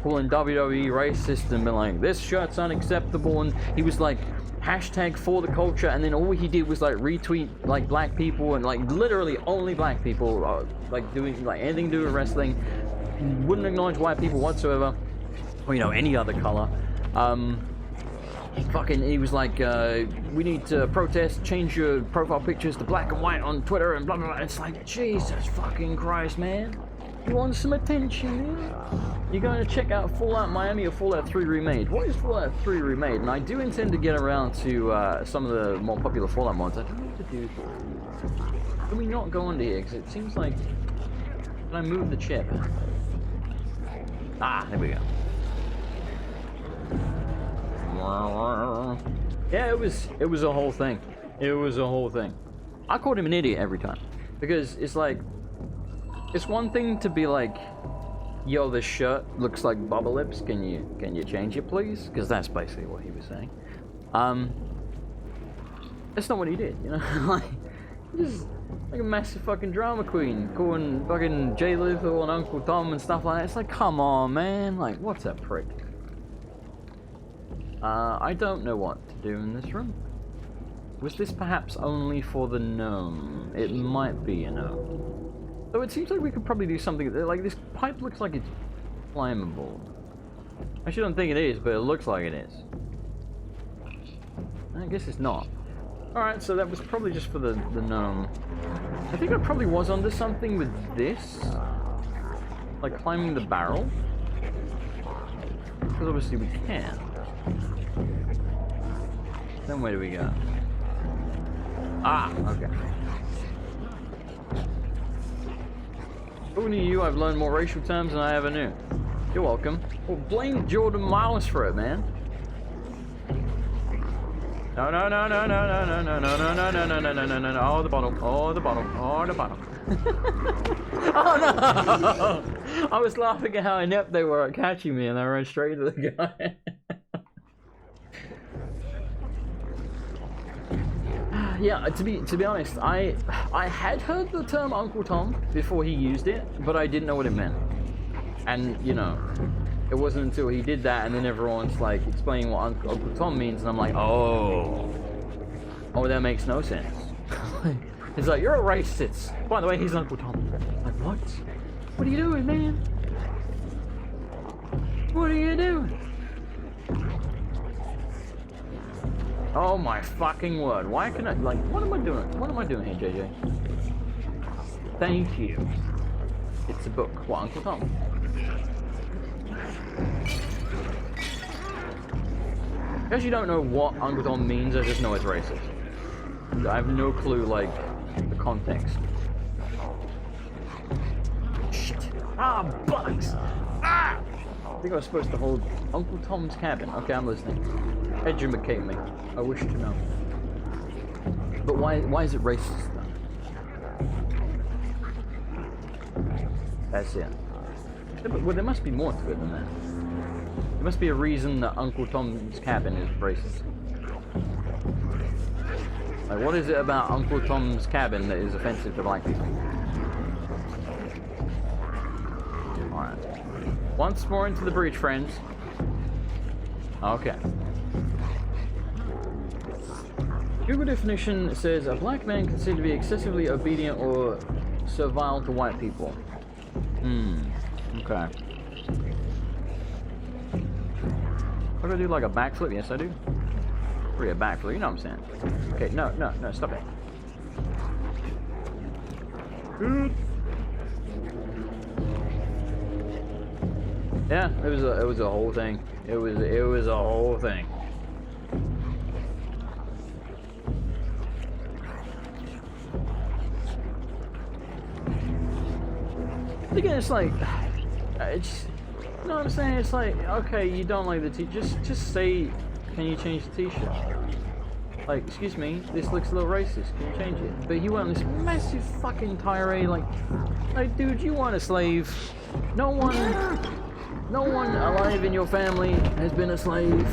calling WWE racist and being like, this shirt's unacceptable, and he was like, hashtag for the culture, and then all he did was like retweet like black people and like literally only black people, like doing like anything to do with wrestling. Wouldn't acknowledge white people whatsoever, or you know, any other color. fucking, he was like, we need to protest, change your profile pictures to black and white on Twitter and blah blah blah. It's like, Jesus fucking Christ, man. You want some attention, man? You're going to check out Fallout Miami or Fallout 3 Remade. What is Fallout 3 Remade? And I do intend to get around to some of the more popular Fallout mods. I don't know what to do. Can we not go under here? Because it seems like... Can I move the chip? Ah, there we go. Yeah, it was a whole thing. It was a whole thing. I called him an idiot every time. Because it's like... It's one thing to be like, yo, this shirt looks like bubble lips. Can you change it, please? Because that's basically what he was saying. That's not what he did, you know. Like, just like a massive fucking drama queen, calling fucking Jay Lethal and Uncle Tom and stuff like that. It's like, come on, man. Like, what's that prick? I don't know what to do in this room. Was this perhaps only for the gnome? It might be, you know. So it seems like we could probably do something, like this pipe looks like it's flammable. I actually don't think it is, but it looks like it is. I guess it's not. Alright, so that was probably just for the gnome. I think I probably was onto something with this. Like climbing the barrel. Because obviously we can. Then where do we go? Ah, okay. According to you, I've learned more racial terms than I ever knew. You're welcome. Well, blame Jordan Miles for it, man. No, no, no, no, no, no, no, no, no, no, no, no, no, no, no, no, no. Oh, the bottle. Oh, the bottle. Oh, the bottle. Oh, no! I was laughing at how inept they were at catching me, and I ran straight into the guy. Yeah, to be honest, I had heard the term Uncle Tom before he used it, but I didn't know what it meant. And, you know, it wasn't until he did that and then everyone's like explaining what Uncle Tom means, and I'm like, oh, that makes no sense. It's like, you're a racist. By the way, he's Uncle Tom. Like, what? What are you doing, man? What are you doing? Oh my fucking word. Why can I, like, what am I doing? What am I doing here, JJ? Thank you. It's a book. What, Uncle Tom? I guess you don't know what Uncle Tom means, I just know it's racist. I have no clue, like, the context. Shit. Ah, bugs! Ah! I think I was supposed to hold Uncle Tom's cabin. Okay, I'm listening. Educate me. I wish to know. But why is it racist, though? That's it. Well, there must be more to it than that. There must be a reason that Uncle Tom's cabin is racist. Like, what is it about Uncle Tom's cabin that is offensive to black people? Alright. Once more into the breach, friends. Okay. Google definition says a black man considered to be excessively obedient or servile to white people. Okay. What do I do, like a backflip? Yes, I do. Really a backflip, you know what I'm saying. Okay, no, stop it. Yeah, it was a whole thing. It was a whole thing. Again, it's like, it's, you know what I'm saying? It's like, okay, you don't like the t-shirt, just say, can you change the t-shirt? Like, excuse me, this looks a little racist, can you change it? But he went on this massive fucking tirade, like, dude, you want a slave? No one alive in your family has been a slave.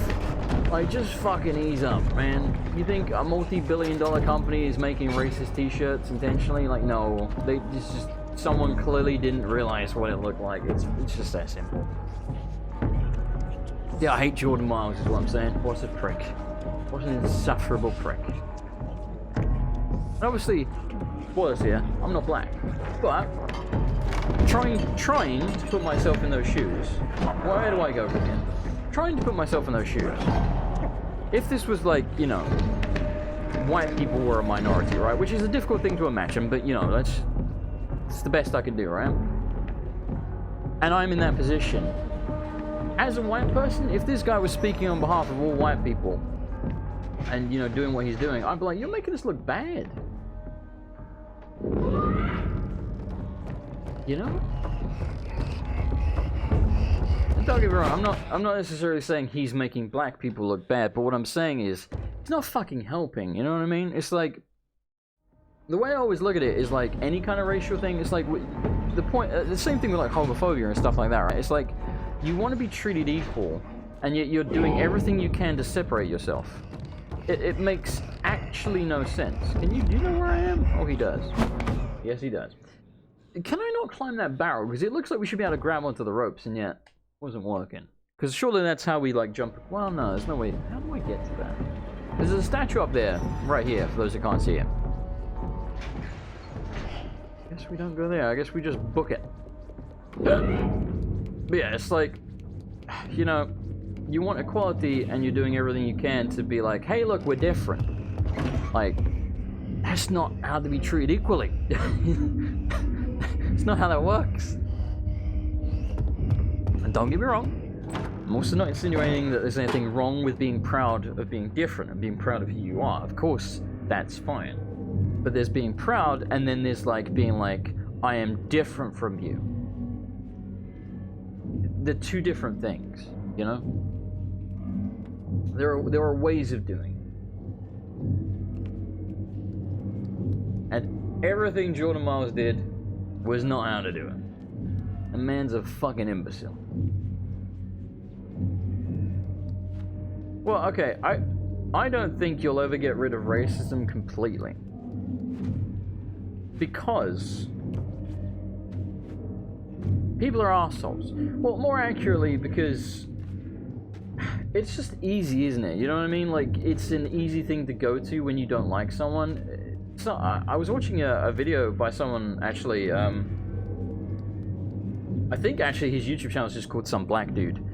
Like, just fucking ease up, man. You think a multi-billion-dollar company is making racist t-shirts intentionally? Like, no, it's just, someone clearly didn't realize what it looked like. It's just that simple. Yeah, I hate Jordan Miles is what I'm saying. What's a prick. What an insufferable prick. And obviously, spoilers here, I'm not black. But trying to put myself in those shoes. Where do I go from here? Trying to put myself in those shoes. if this was like, you know, white people were a minority, right? Which is a difficult thing to imagine, but you know, it's the best I can do, right? And I'm in that position. As a white person, if this guy was speaking on behalf of all white people and, you know, doing what he's doing, I'd be like, you're making us look bad. You know? And don't get me wrong, I'm not necessarily saying he's making black people look bad, but what I'm saying is, he's not fucking helping, you know what I mean? It's like, the way I always look at it is like, any kind of racial thing, it's like, the point, the same thing with like homophobia and stuff like that, right? It's like, you want to be treated equal, and yet you're doing everything you can to separate yourself. It makes actually no sense. Do you know where I am? Oh, he does. Yes, he does. Can I not climb that barrel? Because it looks like we should be able to grab onto the ropes, and yet it wasn't working. Because surely that's how we, like, jump... Well, no, there's no way. How do I get to that? There's a statue up there, right here, for those that can't see it. Guess we don't go there. I guess we just book it. But yeah, it's like, you know, you want equality, and you're doing everything you can to be like, hey, look, we're different. Like, that's not how to be treated equally. It's not how that works. And don't get me wrong, I'm also not insinuating that there's anything wrong with being proud of being different and being proud of who you are. Of course, that's fine. But there's being proud, and then there's like being like, I am different from you. They're two different things, you know? There are ways of doing it. And everything Jordan Miles did was not how to do it. The man's a fucking imbecile. Well, okay, I don't think you'll ever get rid of racism completely. Because people are assholes. Well, more accurately, because it's just easy, isn't it? You know what I mean? Like, it's an easy thing to go to when you don't like someone. So, I was watching a video by someone, actually, I think actually his YouTube channel is just called Some Black Dude.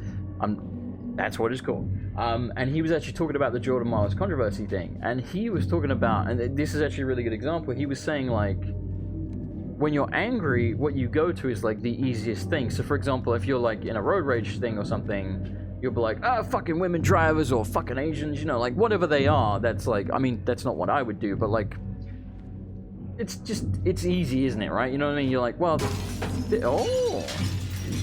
That's what it's called. And he was actually talking about the Jordan Miles controversy thing. And he was talking about, and this is actually a really good example, he was saying, like, when you're angry, what you go to is, like, the easiest thing. So, for example, if you're, like, in a road rage thing or something, you'll be like, oh, fucking women drivers or fucking Asians, you know, like, whatever they are, that's, like, I mean, that's not what I would do, but, like, it's just, it's easy, isn't it, right? You know what I mean? You're like, well, oh,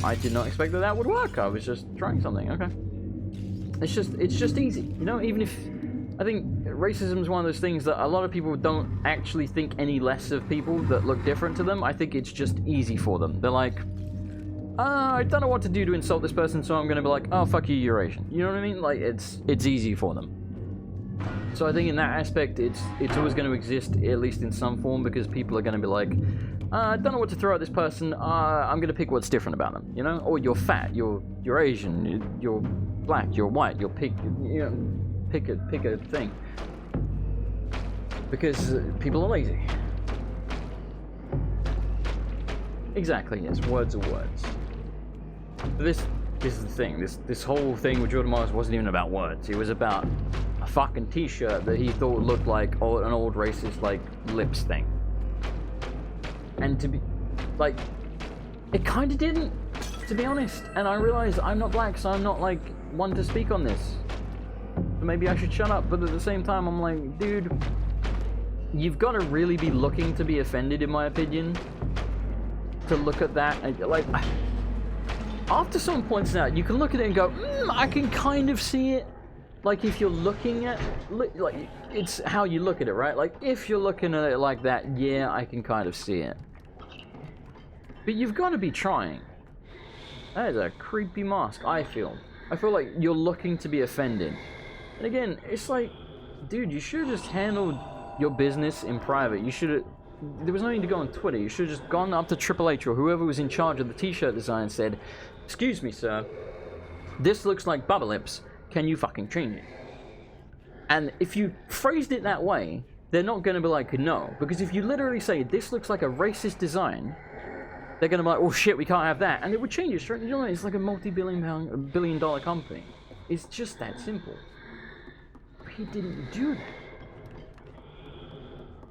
I did not expect that would work. I was just trying something, okay. It's just easy, you know, even if, I think racism is one of those things that a lot of people don't actually think any less of people that look different to them. I think it's just easy for them. They're like, I don't know what to do to insult this person, so I'm going to be like, oh, fuck you, you're Asian. You know what I mean? Like, it's easy for them. So I think in that aspect, it's always going to exist, at least in some form, because people are going to be like, I don't know what to throw at this person, I'm going to pick what's different about them, you know? Or you're fat, you're Asian, you're black, you're white, you're pig, you know, pick a thing. Because people are lazy. Exactly, yes, words are words. But this is the thing, this whole thing with Jordan Miles wasn't even about words, it was about a fucking t-shirt that he thought looked like an old racist, like, lips thing. And to be, like, it kind of didn't, to be honest. And I realize I'm not black, so I'm not, like, one to speak on this. So maybe I should shut up, but at the same time, I'm like, dude, you've got to really be looking to be offended, in my opinion, to look at that. And, like, after someone points it out, you can look at it and go, I can kind of see it. Like, if you're looking at, like, it's how you look at it, right? Like, if you're looking at it like that, yeah, I can kind of see it. But you've got to be trying. That is a creepy mask, I feel. I feel like you're looking to be offended. And again, it's like, dude, you should have just handled your business in private. You should have, there was no need to go on Twitter. You should have just gone up to Triple H or whoever was in charge of the t-shirt design and said, excuse me, sir, this looks like Bubba Lips. Can you fucking change it? And if you phrased it that way, they're not going to be like, no. Because if you literally say, this looks like a racist design, they're going to be like, oh shit, we can't have that. And it would change it straight. You know, it's like a multi-billion dollar company. It's just that simple. he didn't do that.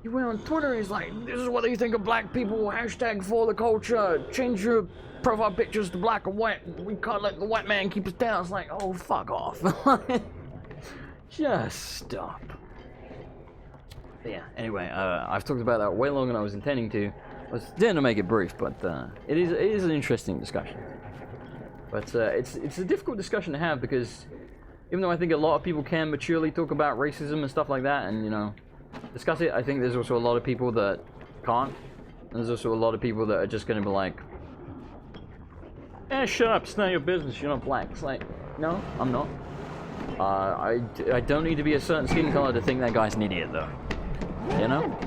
He went on Twitter and he's like, this is what you think of black people, hashtag for the culture, change your profile pictures to black and white, we can't let the white man keep us down. It's like, oh, fuck off. Just stop. But yeah, anyway, I've talked about that way longer than I was intending to. I was intending to make it brief, but it is an interesting discussion. But it's a difficult discussion to have because even though I think a lot of people can maturely talk about racism and stuff like that and, you know, discuss it, I think there's also a lot of people that can't. And there's also a lot of people that are just going to be like, eh, shut up, it's not your business, you're not black. It's like, no, I'm not. I don't need to be a certain skin color to think that guy's an idiot, though. You know?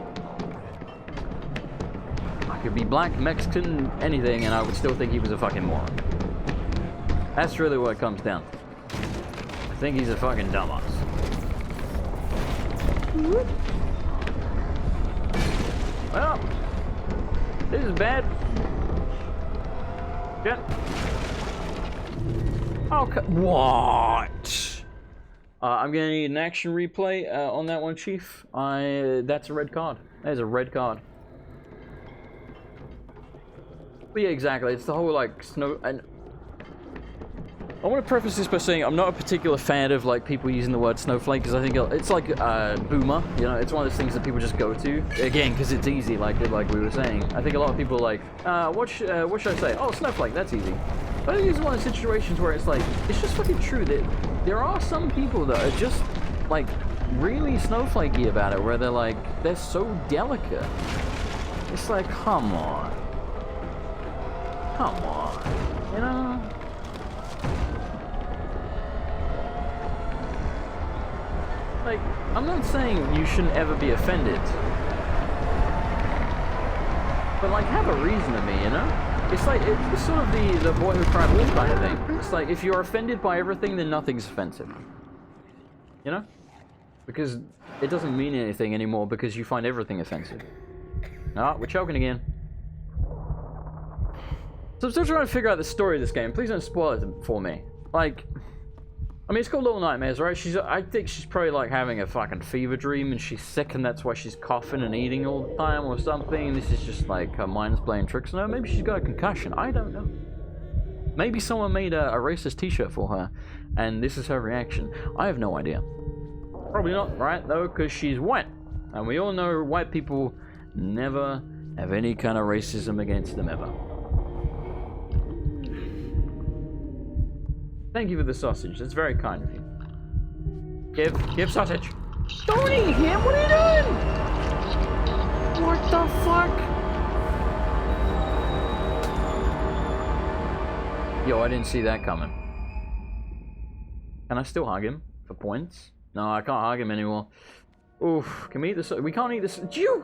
I could be black, Mexican, anything, and I would still think he was a fucking moron. That's really what it comes down to. I think he's a fucking dumbass. Well, this is bad. Yeah. Okay. What? I'm gonna need an action replay on that one, Chief. That's a red card. That is a red card. But yeah, exactly. It's the whole like snow and. I want to preface this by saying I'm not a particular fan of like people using the word snowflake because I think it's like boomer, you know, it's one of those things that people just go to again because it's easy, like we were saying. I think a lot of people are like, what should I say? Oh, snowflake, that's easy. But I think it's one of the situations where it's like it's just fucking true that there are some people that are just like really snowflakey about it, where they're so delicate. It's like, come on, you know. Like, I'm not saying you shouldn't ever be offended. But, like, have a reason to me, you know? It's like, it's sort of the boy who cried wolf kind of thing. It's like, if you're offended by everything, then nothing's offensive. You know? Because it doesn't mean anything anymore because you find everything offensive. Ah, we're choking again. So I'm still trying to figure out the story of this game. Please don't spoil it for me. Like... I mean, it's called Little Nightmares, right? I think she's probably like having a fucking fever dream and she's sick and that's why she's coughing and eating all the time or something. This is just like her mind's playing tricks on her. Maybe she's got a concussion. I don't know. Maybe someone made a racist t-shirt for her and this is her reaction. I have no idea. Probably not, right? Though, because she's white. And we all know white people never have any kind of racism against them ever. Thank you for the sausage. That's very kind of you. Give sausage. Don't eat him. What are you doing? What the fuck? Yo, I didn't see that coming. Can I still hug him for points? No, I can't hug him anymore. Oof. Can we eat this? We can't eat this. You.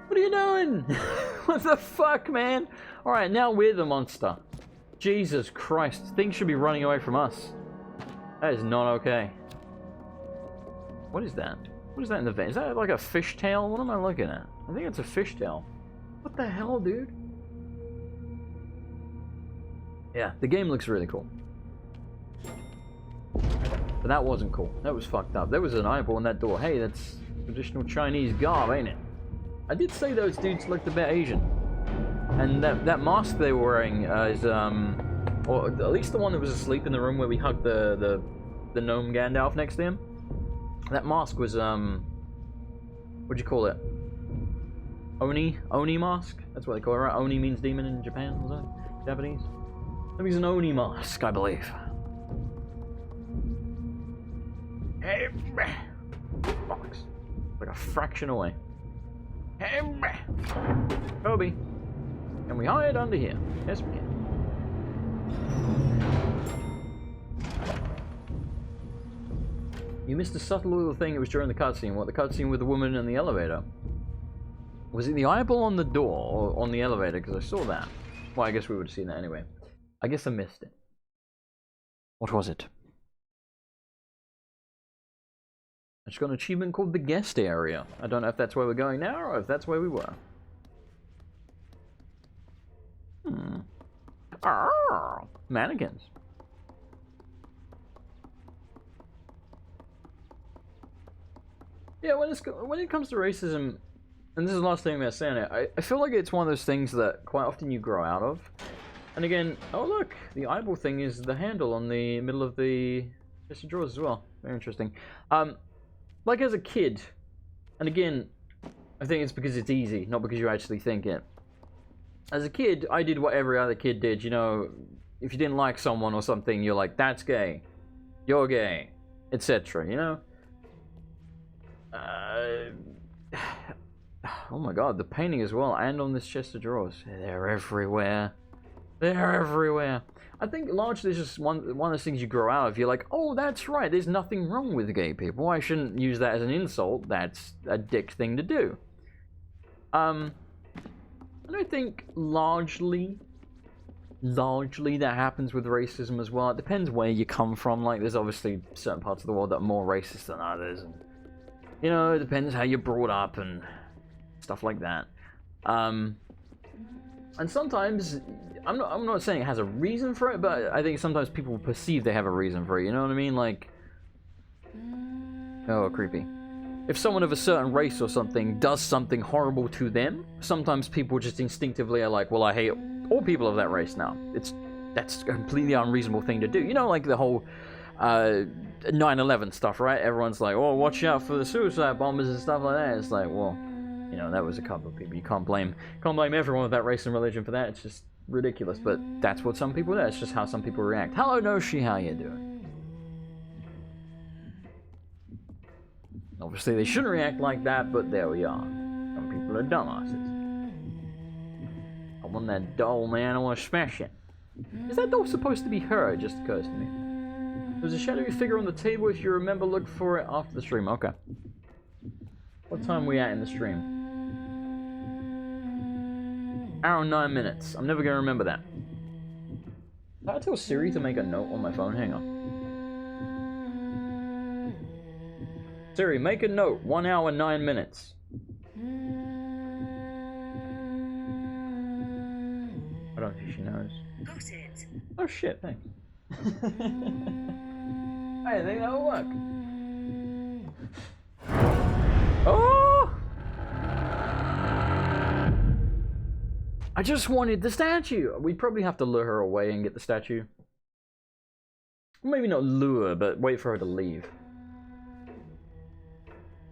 What are you doing? What the fuck, man? All right, now we're the monster. Jesus Christ, things should be running away from us. That is not okay. What is that? What is that in the van? Is that like a fishtail? What am I looking at? I think it's a fishtail. What the hell, dude? Yeah, the game looks really cool. But that wasn't cool. That was fucked up. There was an eyeball in that door. Hey, that's traditional Chinese garb, ain't it? I did say those dudes looked a bit Asian. And that mask they were wearing is, or at least the one that was asleep in the room where we hugged the gnome Gandalf next to him. That mask was, what'd you call it? Oni mask? That's what they call it, right? Oni means demon in Japan, was that? Japanese? Maybe it's an Oni mask, I believe. Hey, box. Like a fraction away. Hey, Kobe. Can we hide under here? Yes, we can. You missed a subtle little thing. It was during the cutscene. What, the cutscene with the woman in the elevator? Was it the eyeball on the door or on the elevator? Because I saw that. Well, I guess we would have seen that anyway. I guess I missed it. What was it? I just got an achievement called the guest area. I don't know if that's where we're going now or if that's where we were. Mannequins. Yeah, when it comes to racism, and this is the last thing I'm gonna say on it, I feel like it's one of those things that quite often you grow out of. And again, oh look, the eyeball thing is the handle on the middle of the chest of drawers as well. Very interesting. Like as a kid, and again, I think it's because it's easy, not because you actually think it. As a kid, I did what every other kid did, you know, if you didn't like someone or something, you're like, that's gay, you're gay, etc., you know? Oh my god, the painting as well, and on this chest of drawers. They're everywhere. They're everywhere. I think largely it's just one of those things you grow out of. You're like, oh, that's right, there's nothing wrong with gay people. I shouldn't use that as an insult. That's a dick thing to do. And I think largely that happens with racism as well. It depends where you come from. Like, there's obviously certain parts of the world that are more racist than others. And, you know, it depends how you're brought up and stuff like that. And sometimes, I'm not saying it has a reason for it, but I think sometimes people perceive they have a reason for it, you know what I mean? Like, oh, creepy. If someone of a certain race or something does something horrible to them, sometimes people just instinctively are like, well, I hate all people of that race now. That's a completely unreasonable thing to do. You know, like the whole 9/11 stuff, right? Everyone's like, oh, watch out for the suicide bombers and stuff like that. It's like, well, you know, that was a couple of people. You can't blame everyone with that race and religion for that. It's just ridiculous, but that's what some people do. It's just how some people react. Hello, Noshi, how you doing? Obviously, they shouldn't react like that, but there we are. Some people are dumbasses. I want that doll, man. I want to smash it. Is that doll supposed to be her? It just occurs to me. There's a shadowy figure on the table. If you remember, look for it after the stream. Okay. What time are we at in the stream? Hour and 9 minutes. I'm never going to remember that. Did I tell Siri to make a note on my phone? Hang on. Siri, make a note. 1 hour, 9 minutes. I don't think she knows. Got it. Oh shit, thanks. I think that'll work. Oh! I just wanted the statue. We'd probably have to lure her away and get the statue. Maybe not lure, but wait for her to leave.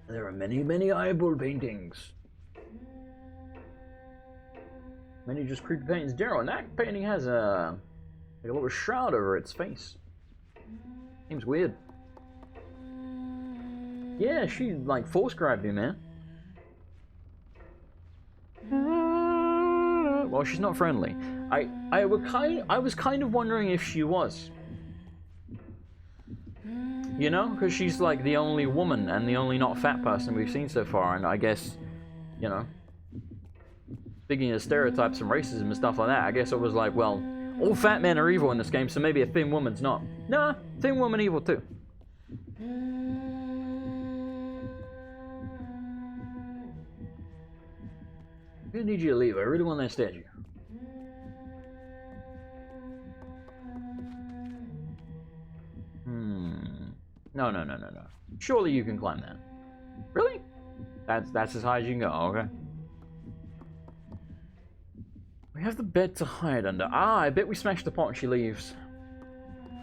There are many, many eyeball paintings. Many just creepy paintings. Daryl, and that painting has a little shroud over its face. Seems weird. Yeah, she like force grabbed you, man. Well, she's not friendly. I was kind of wondering if she was. You know, because she's like the only woman and the only not fat person we've seen so far, and I guess, you know, speaking of stereotypes and racism and stuff like that, I guess it was like, well, all fat men are evil in this game, so maybe a thin woman's not. Nah, thin woman evil too. I'm gonna need you to leave. I really want that statue. No. Surely you can climb that. Really? That's as high as you can go. Okay. We have the bed to hide under. Ah, I bet we smashed the pot and she leaves.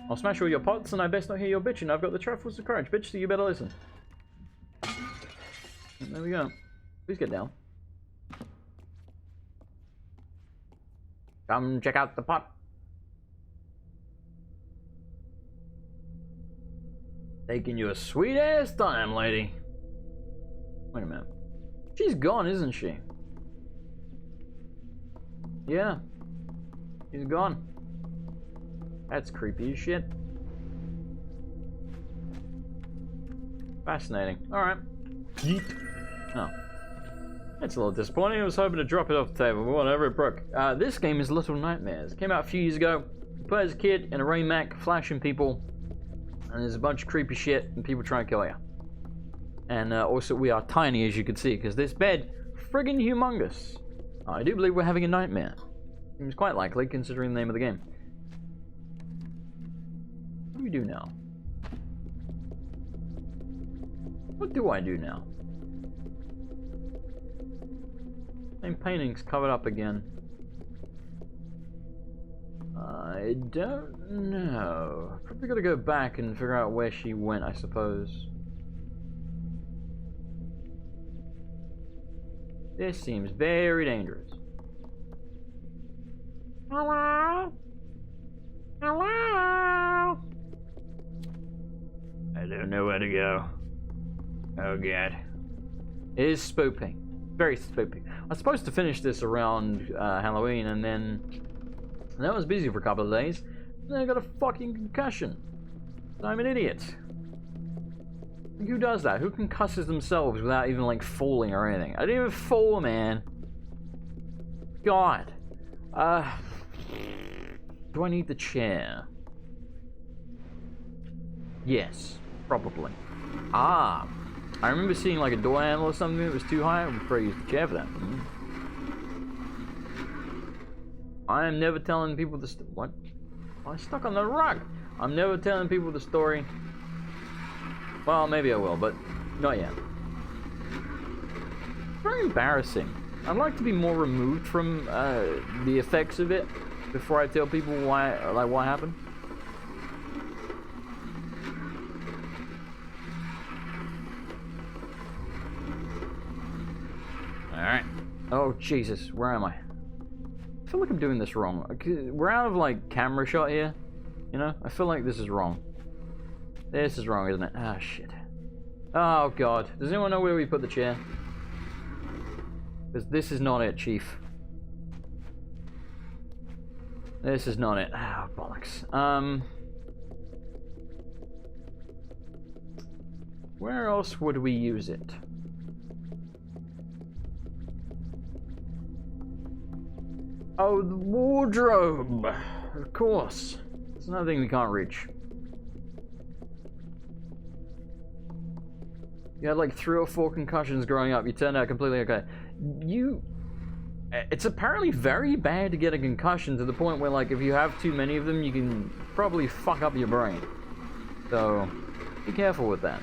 I'll smash all your pots and I best not hear your bitching. I've got the truffles of courage, bitch, so you better listen. And there we go. Please get down. Come check out the pot. Taking you a sweet ass time, lady. Wait a minute. She's gone, isn't she? Yeah. She's gone. That's creepy as shit. Fascinating. Alright. Yeet. Oh. That's a little disappointing. I was hoping to drop it off the table, but whatever, it broke. This game is Little Nightmares. It came out a few years ago. You play as a kid in a rain Mac, flashing people. And there's a bunch of creepy shit, and people try and kill you. And also, we are tiny, as you can see, because this bed, friggin' humongous. I do believe we're having a nightmare. Seems quite likely, considering the name of the game. What do we do now? What do I do now? Same painting's covered up again. I don't know. Probably gotta go back and figure out where she went, I suppose. This seems very dangerous. Hello? Hello? I don't know where to go. Oh god. It is spoopy. Very spoopy. I was supposed to finish this around Halloween, and then I was busy for a couple of days, and then I got a fucking concussion. I'm an idiot. Who does that? Who concusses themselves without even like falling or anything? I didn't even fall, man. God. Do I need the chair? Yes, probably. I remember seeing like a door handle or something that was too high. I would probably use the chair for that. I am never telling people the what? I'm stuck on the rug. I'm never telling people the story. Well, maybe I will, but not yet. Very embarrassing. I'd like to be more removed from the effects of it before I tell people why, like, what happened. All right. Oh Jesus, where am I? I feel like I'm doing this wrong. We're out of like camera shot here. You know, I feel like this is wrong. This is wrong, isn't it? Ah, shit. Oh god. Does anyone know where we put the chair? Because this is not it, Chief. This is not it. Ah, bollocks. Where else would we use it? Oh, the wardrobe! Of course. It's another thing we can't reach. You had like 3 or 4 concussions growing up. You turned out completely okay. It's apparently very bad to get a concussion to the point where, like, if you have too many of them, you can probably fuck up your brain. So, be careful with that.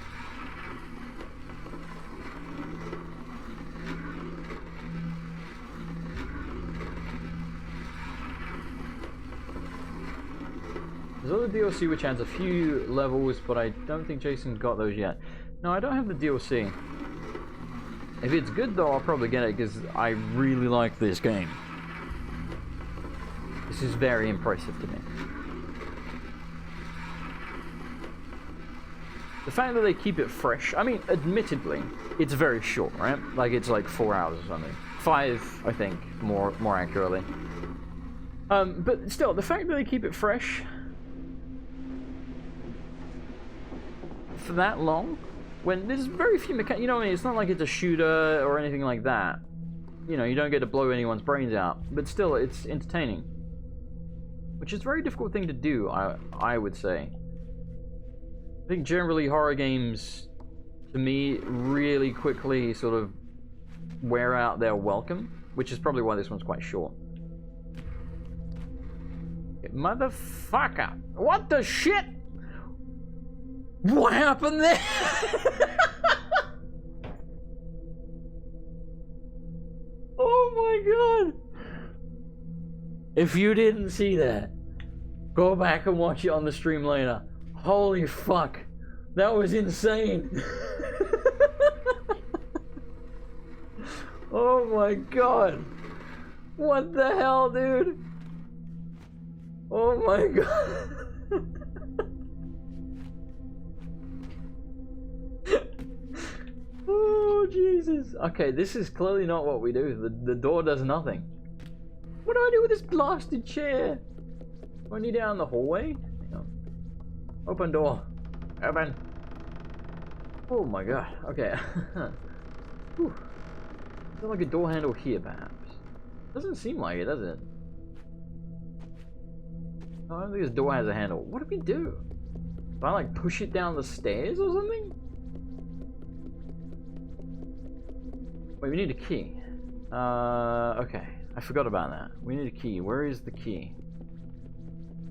There's other DLC which has a few levels, but I don't think Jason's got those yet. No, I don't have the DLC. If it's good though, I'll probably get it because I really like this game. This is very impressive to me. The fact that they keep it fresh, I mean, admittedly, it's very short, right? Like, it's like 4 hours or something. 5, I think, more accurately. But still, the fact that they keep it fresh for that long, when there's very few mechanics, you know what I mean? It's not like it's a shooter or anything like that. You know, you don't get to blow anyone's brains out, but still, it's entertaining. Which is a very difficult thing to do, I would say. I think generally horror games, to me, really quickly sort of wear out their welcome, which is probably why this one's quite short. Motherfucker! What the shit? What happened there? Oh my god! If you didn't see that, go back and watch it on the stream later. Holy fuck. That was insane. Oh my god. What the hell, dude? Oh my god. Oh, Jesus. Okay, this is clearly not what we do. The door does nothing. What do I do with this blasted chair? Do I need it out in the hallway? Hang on. Open door. Open. Oh my god. Okay. Whew. Is there like a door handle here, perhaps? Doesn't seem like it, does it? I don't think this door has a handle. What do we do? Do I like push it down the stairs or something? Wait, we need a key. Okay. I forgot about that. We need a key. Where is the key?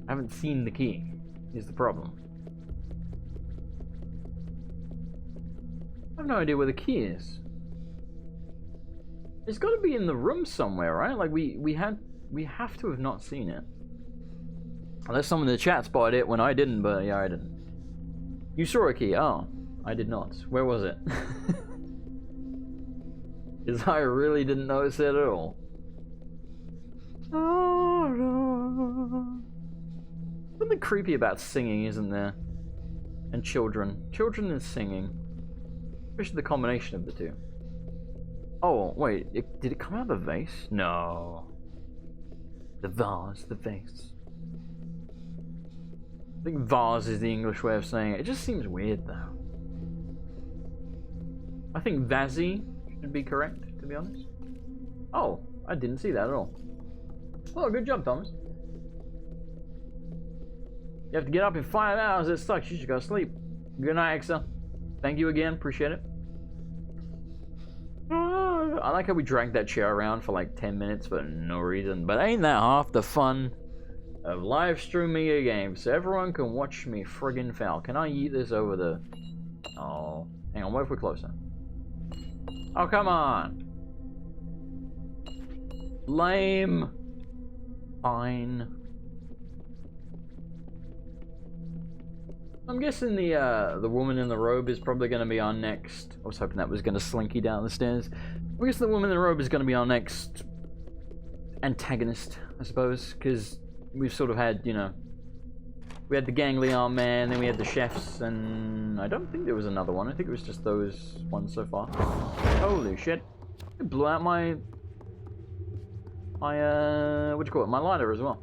I haven't seen the key. Is the problem. I have no idea where the key is. It's got to be in the room somewhere, right? Like we have to have not seen it. Unless someone in the chat spotted it when I didn't, but yeah, I didn't. You saw a key? Oh, I did not. Where was it? Because I really didn't notice it at all. Something creepy about singing, isn't there? And children. Children and singing. Especially the combination of the two. Oh, wait. Did it come out of the vase? No. The vase, the vase. I think vase is the English way of saying it. It just seems weird, though. I think vazzy should be correct, to be honest. Oh, I didn't see that at all. Oh, good job, Thomas. You have to get up in 5 hours. It sucks. You should go to sleep. Good night, Excel. Thank you again. Appreciate it. I like how we dragged that chair around for like 10 minutes for no reason. But ain't that half the fun of live streaming a game so everyone can watch me friggin' fail? Can I eat this over the... Oh, hang on. What if we're closer? Oh, come on. Lame. Fine. I'm guessing the woman in the robe is probably going to be our next... I was hoping that was going to slinky down the stairs. I guess the woman in the robe is going to be our next antagonist, I suppose, because we've sort of had, you know... We had the gangly arm man, then we had the chefs, and I don't think there was another one. I think it was just those ones so far. Holy shit. It blew out my... what do you call it? My lighter as well.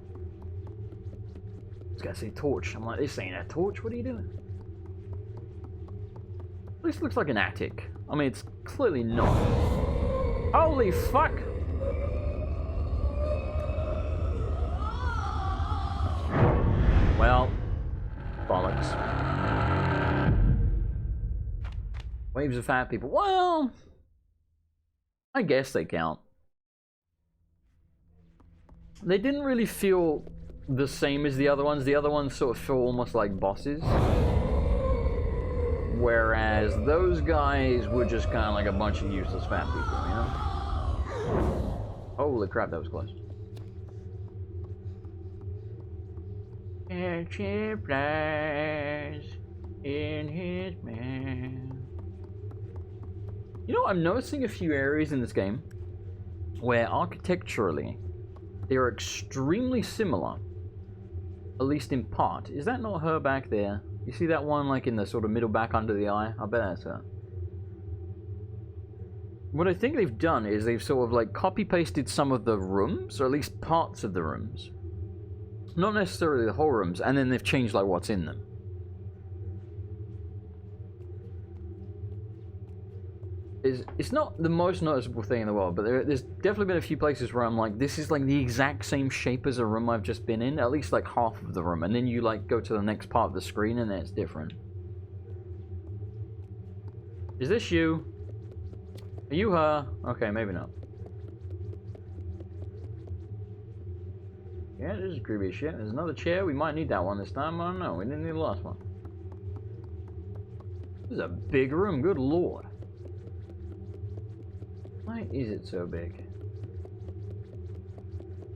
This guy say torch. I'm like, this ain't a torch. What are you doing? This looks like an attic. I mean, it's clearly not. Holy fuck! Well, bollocks. Waves of fat people. Well, I guess they count. They didn't really feel the same as the other ones. The other ones sort of feel almost like bosses. Whereas those guys were just kind of like a bunch of useless fat people, you know? Holy crap, that was close. And she flies in his man. You know, I'm noticing a few areas in this game where architecturally they are extremely similar. At least in part. Is that not her back there? You see that one like in the sort of middle back under the eye? I bet that's her. What I think they've done is they've sort of like copy-pasted some of the rooms, or at least parts of the rooms. Not necessarily the whole rooms, and then they've changed like what's in them. It's not the most noticeable thing in the world, but there's definitely been a few places where I'm like, this is like the exact same shape as a room I've just been in, at least like half of the room, and then you like go to the next part of the screen and then it's different. Is this you? Are you her? Okay, maybe not. Yeah, this is creepy as shit. There's another chair. We might need that one this time. I don't know. We didn't need the last one. This is a big room. Good lord. Why is it so big?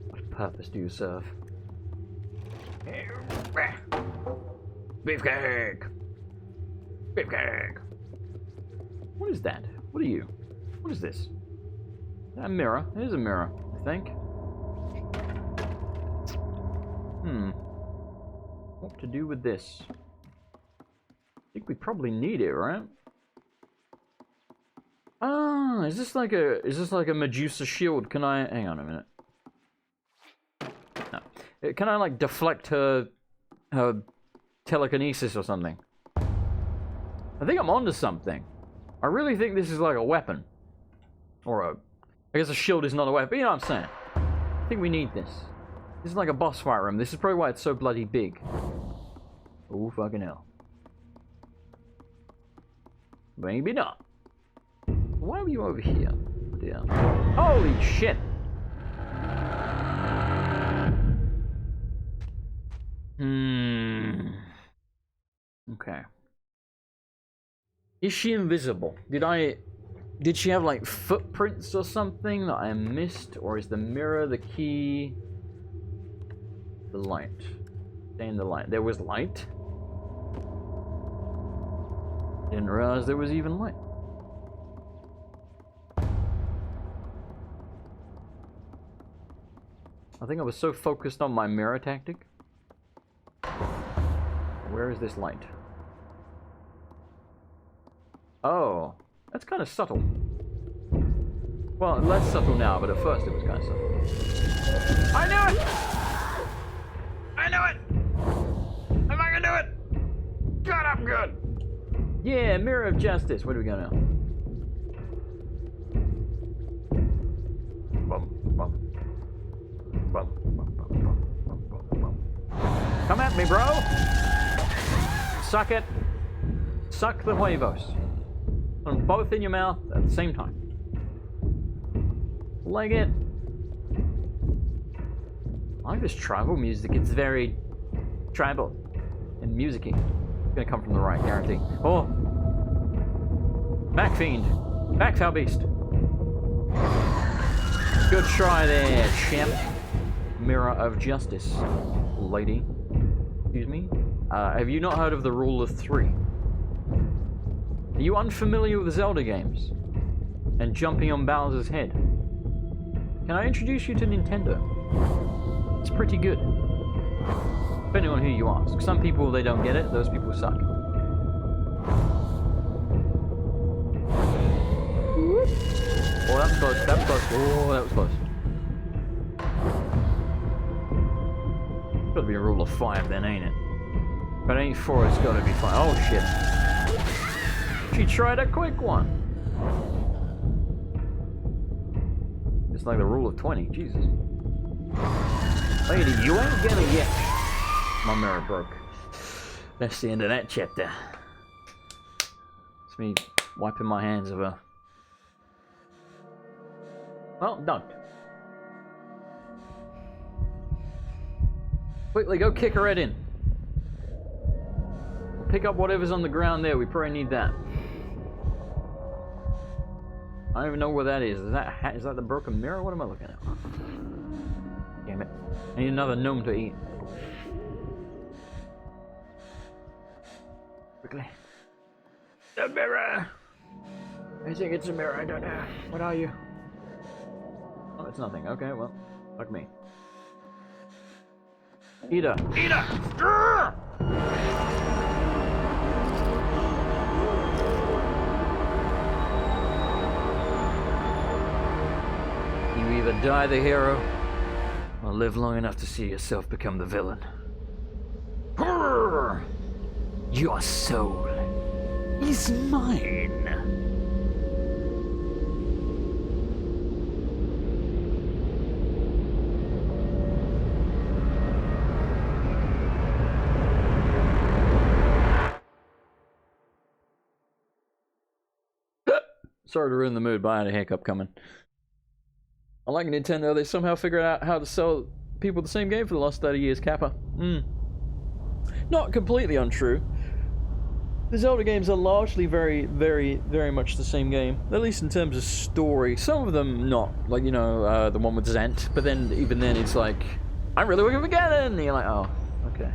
What purpose do you serve? Beefcake! Beefcake! What is that? What are you? What is this? Is that a mirror? It is a mirror, I think. What to do with this? I think we probably need it, right? Ah, is this like a Medusa shield? Can I hang on a minute? No. Can I like deflect her telekinesis or something? I think I'm onto something. I really think this is like a weapon. Or I guess a shield is not a weapon, but you know what I'm saying. I think we need this. This is like a boss fight room. This is probably why it's so bloody big. Oh, fucking hell. Maybe not. Why are you over here? Dear. Holy shit! Okay. Is she invisible? Did she have like footprints or something that I missed? Or is the mirror the key? The light. Stay in the light. There was light? Didn't realize there was even light. I think I was so focused on my mirror tactic. Where is this light? Oh, that's kind of subtle. Well, less subtle now, but at first it was kind of subtle. I knew it! I knew it! Am I gonna do it? God, I'm good! Yeah, Mirror of Justice. Where do we go now? Bum, bum. Bum, bum, bum, bum, bum, bum, bum. Come at me, bro! Suck it. Suck the huevos. Put them both in your mouth at the same time. Like it. I like this tribal music. It's very tribal and musicy. It's gonna come from the right, guarantee. Oh! Back fiend. Back foul beast. Good try there, champ. Mirror of Justice, lady. Excuse me? Have you not heard of the Rule of Three? Are you unfamiliar with Zelda games? And jumping on Bowser's head? Can I introduce you to Nintendo? It's pretty good. Depending on who you ask. Some people, they don't get it. Those people suck. Oh, that was close. That was close. Oh, that was close. Gotta be a rule of 5 then, ain't it? If it ain't 4, it's gotta be 5. Oh, shit. She tried a quick one. It's like the rule of 20. Jesus. Lady, you ain't gonna get. My mirror broke. That's the end of that chapter. It's me wiping my hands of her. Well, done. Quickly, go kick her head in. Pick up whatever's on the ground there. We probably need that. I don't even know where that is. Is that the broken mirror? What am I looking at? Damn it. I need another gnome to eat. Quickly. The mirror! I think it's a mirror. I don't know. What are you? Oh, it's nothing. Okay, well, fuck me. Eat her! Eat her! You either die the hero, or live long enough to see yourself become the villain. Your soul is mine. Sorry to ruin the mood, but I had a hiccup coming. Unlike Nintendo, they somehow figured out how to sell people the same game for the last 30 years, Kappa. Not completely untrue. The Zelda games are largely very much the same game, at least in terms of story. Some of them not, like, you know, the one with Zant, but then, even then, it's like, I'm really looking for Ganon! And you're like, oh, okay.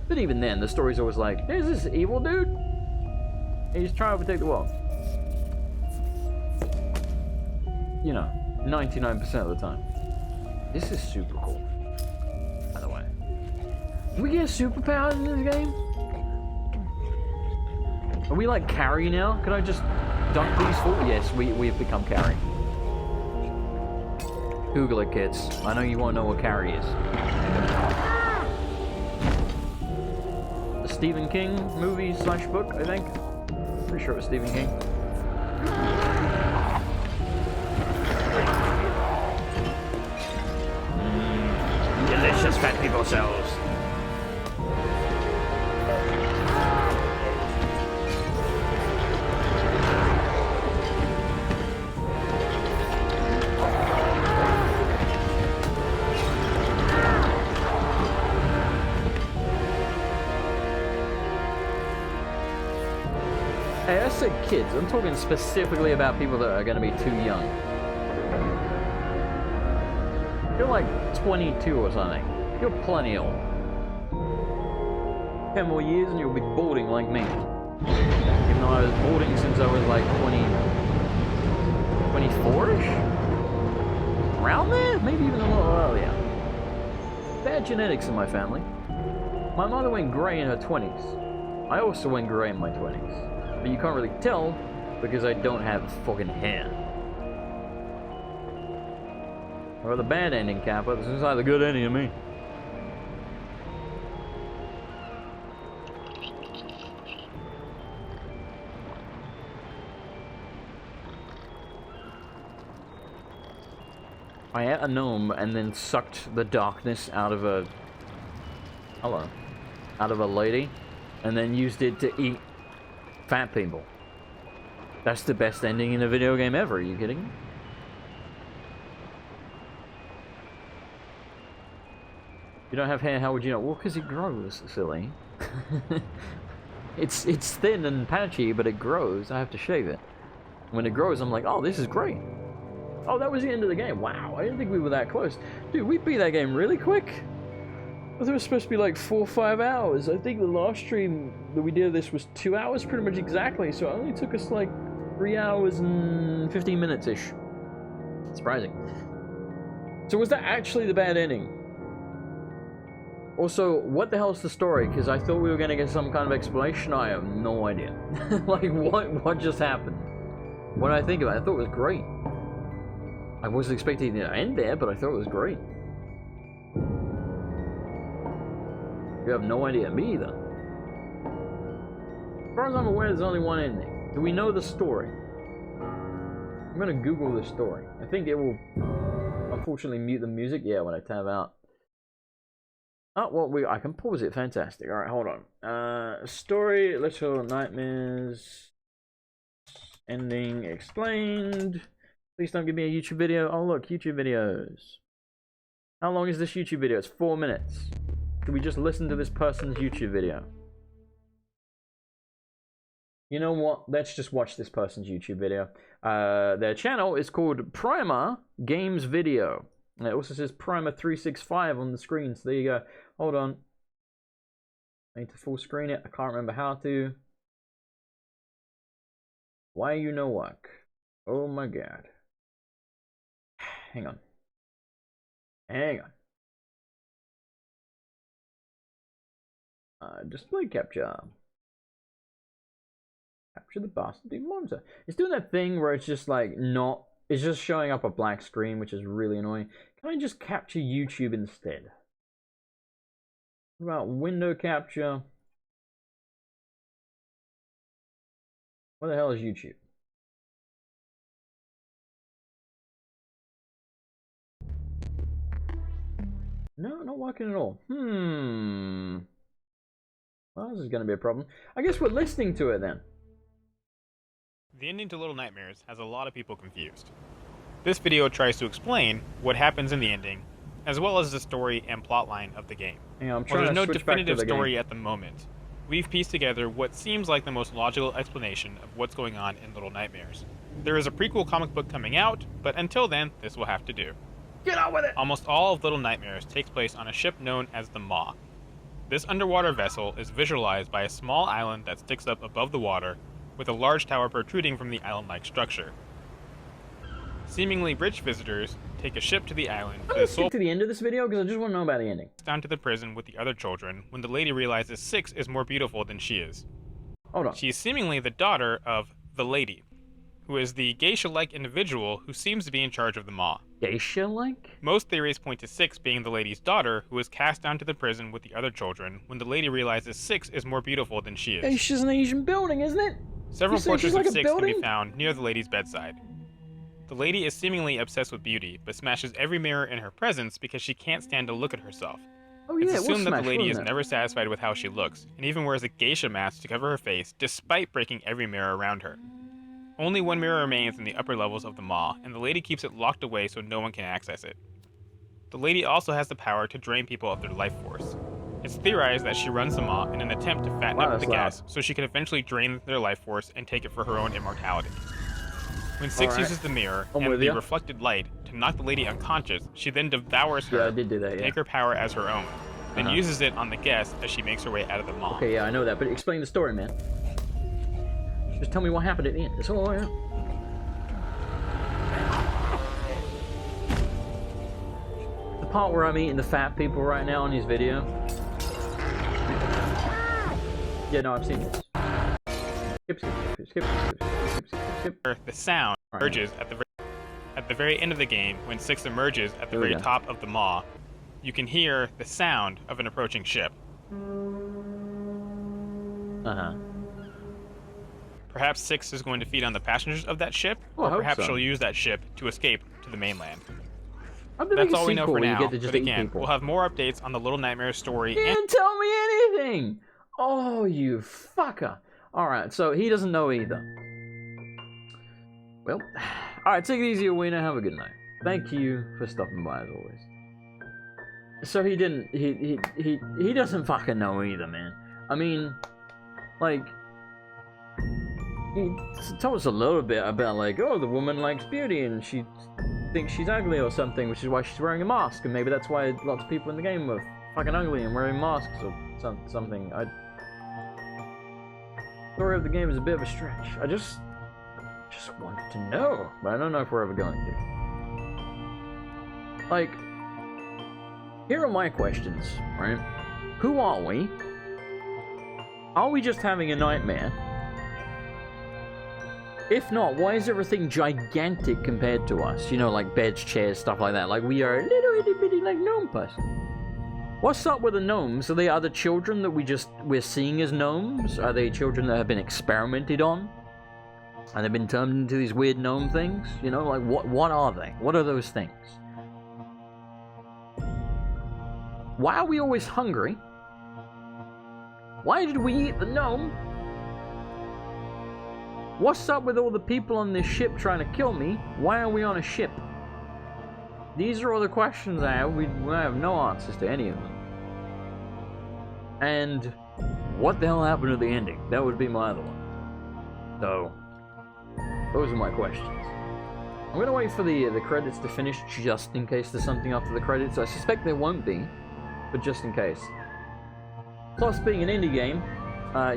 But even then, the story's always like, there's this evil dude, and he's trying to overtake the world. You know, 99% of the time. This is super cool, by the way. Do we get superpowers in this game? Are we like carry now? Can I just dunk these forward? Yes, we've become carry. Google it, kids. I know you won't know what carry is. The Stephen King movie / book, I think. Pretty sure it was Stephen King. Delicious fat people cells. Hey, I said kids. I'm talking specifically about people that are going to be too young. You're like 22 or something. You're plenty old. 10 more years and you'll be boarding like me. Even though I was boarding since I was like 24-ish? Around there? Maybe even a little earlier. Bad genetics in my family. My mother went grey in her 20s. I also went grey in my 20s. But you can't really tell because I don't have fucking hair. Or the bad ending, Kappa. This is either good ending to me. I ate a gnome and then sucked the darkness out of a... Hello. Out of a lady. And then used it to eat fat people. That's the best ending in a video game ever. Are you kidding me? You don't have hair, how would you know? Well, because it grows, silly. It's thin and patchy, but it grows. I have to shave it. When it grows, I'm like, oh, this is great. Oh, that was the end of the game. Wow, I didn't think we were that close. Dude, we beat that game really quick. I thought it was supposed to be like 4 or 5 hours. I think the last stream that we did of this was 2 hours, pretty much exactly. So it only took us like 3 hours and 15 minutes-ish. Surprising. So was that actually the bad ending? Also, what the hell is the story? Because I thought we were going to get some kind of explanation. I have no idea. Like, what just happened? What did I think about it? I thought it was great. I wasn't expecting it to end there, but I thought it was great. You have no idea. Me either. As far as I'm aware, there's only one ending. Do we know the story? I'm going to Google the story. I think it will, unfortunately, mute the music. Yeah, when I tab out. Oh, well, I can pause it. Fantastic. Alright, hold on. Story, Little Nightmares. Ending explained. Please don't give me a YouTube video. Oh, look, YouTube videos. How long is this YouTube video? It's 4 minutes. Should we just listen to this person's YouTube video? You know what? Let's just watch this person's YouTube video. Their channel is called Primer Games Video. And it also says Primer 365 on the screen. So there you go. Hold on. I need to full screen it. I can't remember how to. Why you no work? Oh my god. Hang on. Hang on. Display capture. Capture the bastard monster. It's doing that thing where it's just like not. It's just showing up a black screen, which is really annoying. Can I just capture YouTube instead? What about window capture? What the hell is YouTube? No, not working at all. Well, this is going to be a problem. I guess we're listening to it then. The ending to Little Nightmares has a lot of people confused. This video tries to explain what happens in the ending, as well as the story and plotline of the game. Yeah, I'm While trying there's no to switch back to definitive the story game. at the moment, we've pieced together what seems like the most logical explanation of what's going on in Little Nightmares. There is a prequel comic book coming out, but until then, this will have to do. Get on with it! Almost all of Little Nightmares takes place on a ship known as the Maw. This underwater vessel is visualized by a small island that sticks up above the water, with a large tower protruding from the island-like structure. Seemingly rich visitors take a ship to the island I'm gonna skip to the end of this video because I just want to know about the ending. down to the prison with the other children when the lady realizes Six is more beautiful than she is. Hold on. She is seemingly the daughter of the lady, who is the geisha-like individual who seems to be in charge of the Maw. Geisha-like? Most theories point to Six being the lady's daughter, who is cast down to the prison with the other children when the lady realizes Six is more beautiful than she is. Geisha's an Asian building, isn't it? Several You say portraits she's of like a Six can be building? found near the lady's bedside. The lady is seemingly obsessed with beauty, but smashes every mirror in her presence because she can't stand to look at herself. Oh yeah, It's it was assumed that Smash, the lady is wasn't it? never satisfied with how she looks, and even wears a geisha mask to cover her face, despite breaking every mirror around her. Only one mirror remains in the upper levels of the Maw, and the lady keeps it locked away so no one can access it. The lady also has the power to drain people of their life force. It's theorized that she runs the Maw in an attempt to fatten Wow, up that's the loud. gas so she can eventually drain their life force and take it for her own immortality. When Six Alright. uses the mirror I'm and with the ya. reflected light to knock the lady unconscious, she then devours her Yeah, I did do that, to yeah. make her power as her own, then Uh-huh. uses it on the guest as she makes her way out of the Maw. Okay, yeah, I know that, but explain the story, man. Just tell me what happened at the end. That's all I know. The part where I'm eating the fat people right now in his video. Yeah, no, I've seen this. Skip. The sound Right. emerges at the very end of the game when Six emerges at the Here we very go. top of the Maw. You can hear the sound of an approaching ship. Uh-huh. Perhaps Six is going to feed on the passengers of that ship, Well, I or hope perhaps so. she'll use that ship to escape to the mainland. I'm the That's biggest all we know sequel for where now, you get to just but eat again, people. we'll have more updates on the Little Nightmares story He and didn't tell me anything! Oh, you fucker. Alright, so he doesn't know either. Well, alright, take it easy, Awena. Have a good night. Thank you for stopping by, as always. So he didn't, he doesn't fucking know either, man. I mean, like, he told us a little bit about, like, oh, the woman likes beauty and she thinks she's ugly or something, which is why she's wearing a mask, and maybe that's why lots of people in the game are fucking ugly and wearing masks or something. Story of the game is a bit of a stretch. I just want to know, but I don't know if we're ever going to. Like, here are my questions, right? Who are we? Are we just having a nightmare? If not, why is everything gigantic compared to us? You know, like beds, chairs, stuff like that. Like we are a little itty bitty like gnome person. What's up with the gnomes? Are they other children that we're seeing as gnomes? Are they children that have been experimented on? And they've been turned into these weird gnome things? You know, like what are they? What are those things? Why are we always hungry? Why did we eat the gnome? What's up with all the people on this ship trying to kill me? Why are we on a ship? These are all the questions I have. We have no answers to any of them. And what the hell happened at the ending? That would be my other one. So, those are my questions. I'm gonna wait for the credits to finish just in case there's something after the credits. I suspect there won't be, but just in case. Plus, being an indie game,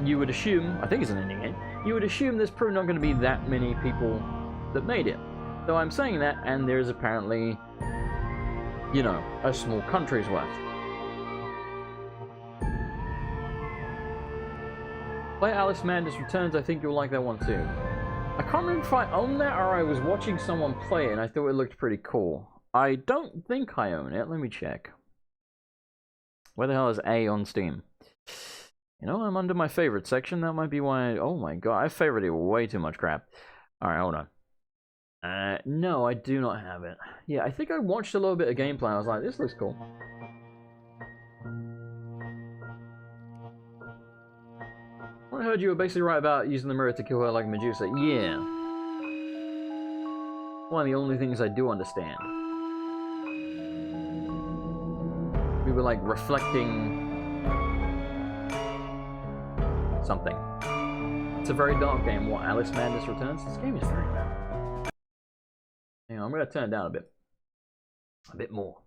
you would assume, I think it's an indie game, you would assume there's probably not going to be that many people that made it. So I'm saying that, and there's apparently, you know, a small country's worth. Play Alice Madness Returns, I think you'll like that one too. I can't remember if I own that or I was watching someone play it and I thought it looked pretty cool. I don't think I own it, let me check. Where the hell is A on Steam? You know, I'm under my favorite section. That might be why. Oh my god, I favorited way too much crap. Alright, hold on. No, I do not have it. Yeah, I think I watched a little bit of gameplay. I was like, this looks cool. I heard you were basically right about using the mirror to kill her like Medusa. Yeah. One of the only things I do understand. We were like reflecting something. It's a very dark game. What, Alice Madness Returns? This game is very dark. Hang on, I'm gonna turn it down a bit. A bit more.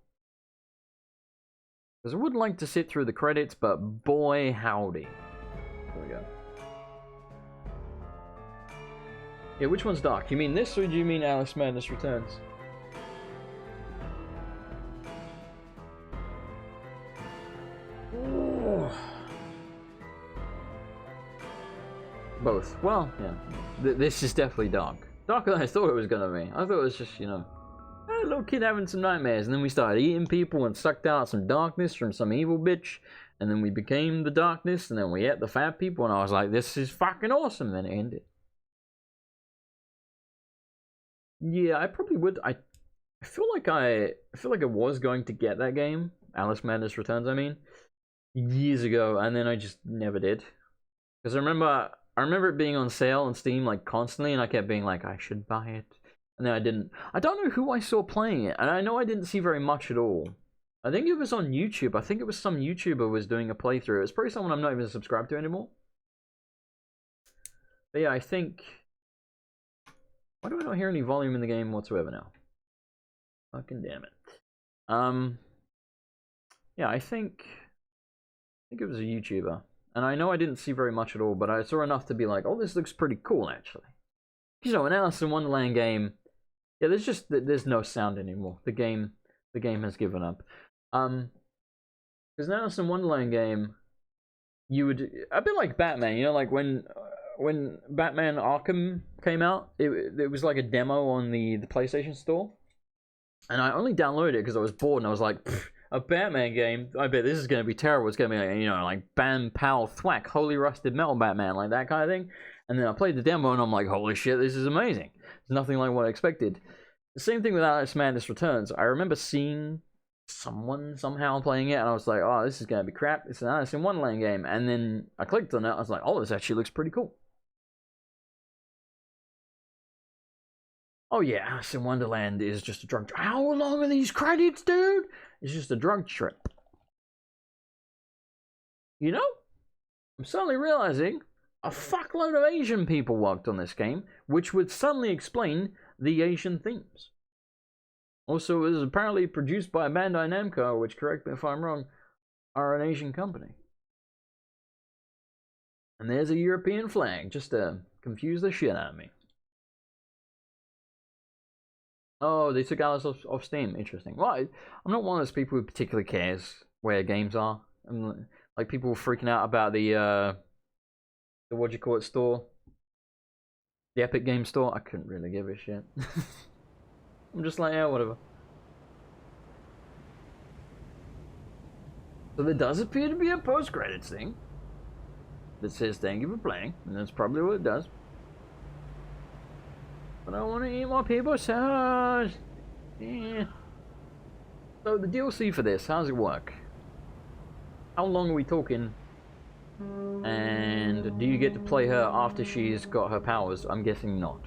Because I would like to sit through the credits, but boy howdy. There we go. Yeah, which one's dark? You mean this or do you mean Alice Madness Returns? Ooh. Both. Well, yeah. This is definitely dark. Darker than I thought it was gonna be. I thought it was just, you know, a little kid having some nightmares, and then we started eating people and sucked out some darkness from some evil bitch, and then we became the darkness, and then we ate the fat people, and I was like, this is fucking awesome, and then it ended. Yeah, I probably would. I feel like I was going to get that game, Alice Madness Returns, I mean, years ago, and then I just never did. Because I remember it being on sale on Steam like constantly, and I kept being like, I should buy it. And then I didn't. I don't know who I saw playing it, and I know I didn't see very much at all. I think it was on YouTube. I think it was some YouTuber was doing a playthrough. It's probably someone I'm not even subscribed to anymore. But yeah, I think... Why do I not hear any volume in the game whatsoever now? Fucking damn it. Yeah, I think it was a YouTuber. And I know I didn't see very much at all, but I saw enough to be like, oh, this looks pretty cool, actually. You know, an Alice in Wonderland game... Yeah, there's no sound anymore. The game has given up. Because now in Wonderland game, you would a bit like Batman, you know, like when Batman Arkham came out, it was like a demo on the PlayStation Store, and I only downloaded it because I was bored and I was like, a Batman game, I bet this is gonna be terrible. It's gonna be like, you know, like bam pow thwack, holy rusted metal Batman, like that kind of thing. And then I played the demo and I'm like, holy shit, this is amazing. It's nothing like what I expected. The same thing with Alice Madness Returns. I remember seeing someone somehow playing it and I was like, oh, this is gonna be crap. It's an Alice in Wonderland game. And then I clicked on it, I was like, oh, this actually looks pretty cool. Oh yeah, Alice in Wonderland is just a drug trip. How long are these credits, dude? It's just a drug trip. You know? I'm suddenly realizing a fuckload of Asian people worked on this game, which would suddenly explain the Asian themes. Also, it was apparently produced by Bandai Namco, which, correct me if I'm wrong, are an Asian company. And there's a European flag, just to confuse the shit out of me. Oh, they took Alice off Steam. Interesting. Well, I'm not one of those people who particularly cares where games are. I'm like people freaking out about the what do you call it store? The Epic Game Store. I couldn't really give a shit. I'm just like, yeah, whatever. So there does appear to be a post-credits thing that says thank you for playing, and that's probably what it does. But I want to eat more people's sauce. Yeah. So the DLC for this, how does it work? How long are we talking? And do you get to play her after she's got her powers? I'm guessing not.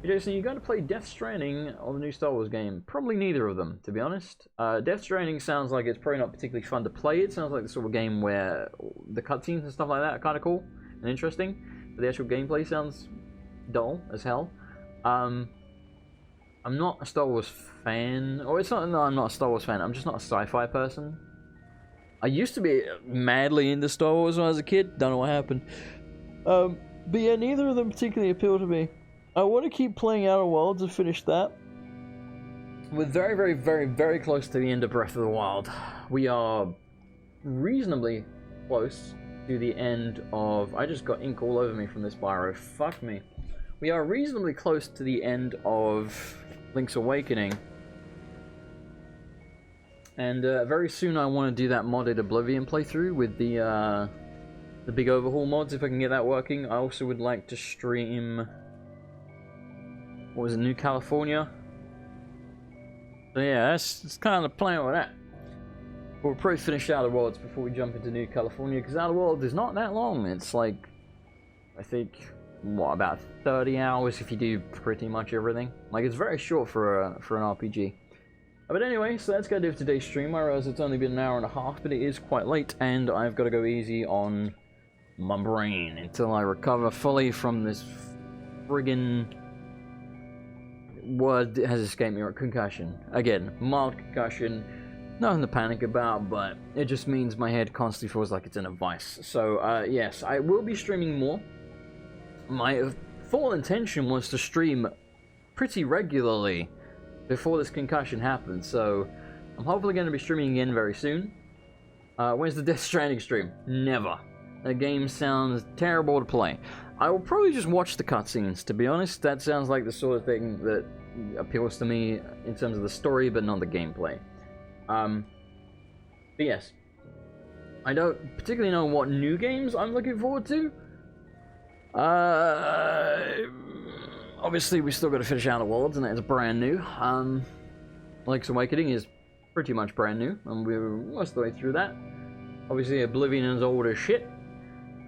Hey Jason, you got to play Death Stranding or the new Star Wars game? Probably neither of them, to be honest. Death Stranding sounds like it's probably not particularly fun to play. It sounds like the sort of game where the cutscenes and stuff like that are kind of cool and interesting. But the actual gameplay sounds dull as hell. I'm not a Star Wars fan. Or it's not, no, I'm not a Star Wars fan. I'm just not a sci-fi person. I used to be madly into Star Wars when I was a kid. Don't know what happened. But yeah, neither of them particularly appeal to me. I want to keep playing Outer Worlds and finish that. We're very, very, very, very close to the end of Breath of the Wild. We are reasonably close to the end of... I just got ink all over me from this biro. Fuck me. We are reasonably close to the end of Link's Awakening. And very soon I want to do that modded Oblivion playthrough with the big overhaul mods, if I can get that working. I also would like to stream... What was it, New California? So yeah, that's kind of the plan with that. We'll probably finish Outer Worlds before we jump into New California, because Outer Worlds is not that long. It's like, I think, what, about 30 hours if you do pretty much everything. Like, it's very short for an RPG. But anyway, so that's going to do for today's stream. I realize it's only been an hour and a half, but it is quite late, and I've got to go easy on my brain until I recover fully from this friggin' word that has escaped me, or concussion. Again, mild concussion, nothing to panic about, but it just means my head constantly feels like it's in a vice. So, yes, I will be streaming more. My full intention was to stream pretty regularly before this concussion happened, so I'm hopefully going to be streaming again very soon. When's the Death Stranding stream? Never. The game sounds terrible to play. I will probably just watch the cutscenes, to be honest. That sounds like the sort of thing that appeals to me in terms of the story, but not the gameplay. But yes, I don't particularly know what new games I'm looking forward to. Obviously, we still got to finish Outer Worlds, and that's brand new. Link's Awakening is pretty much brand new, and we're most of the way through that. Obviously, Oblivion is old as shit.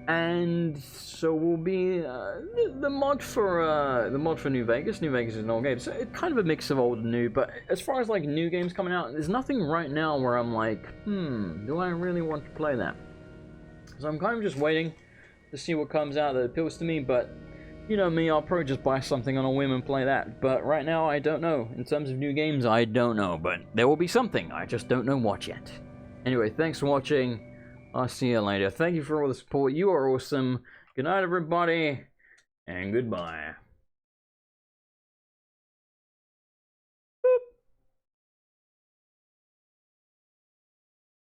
And so will be the mod for New Vegas. New Vegas is an old game, so it's kind of a mix of old and new. But as far as like new games coming out, there's nothing right now where I'm like, do I really want to play that? So I'm kind of just waiting to see what comes out that appeals to me. But you know me, I'll probably just buy something on a whim and play that. But right now, I don't know. In terms of new games, I don't know. But there will be something. I just don't know what yet. Anyway, thanks for watching. I'll see you later. Thank you for all the support. You are awesome. Good night, everybody, and goodbye.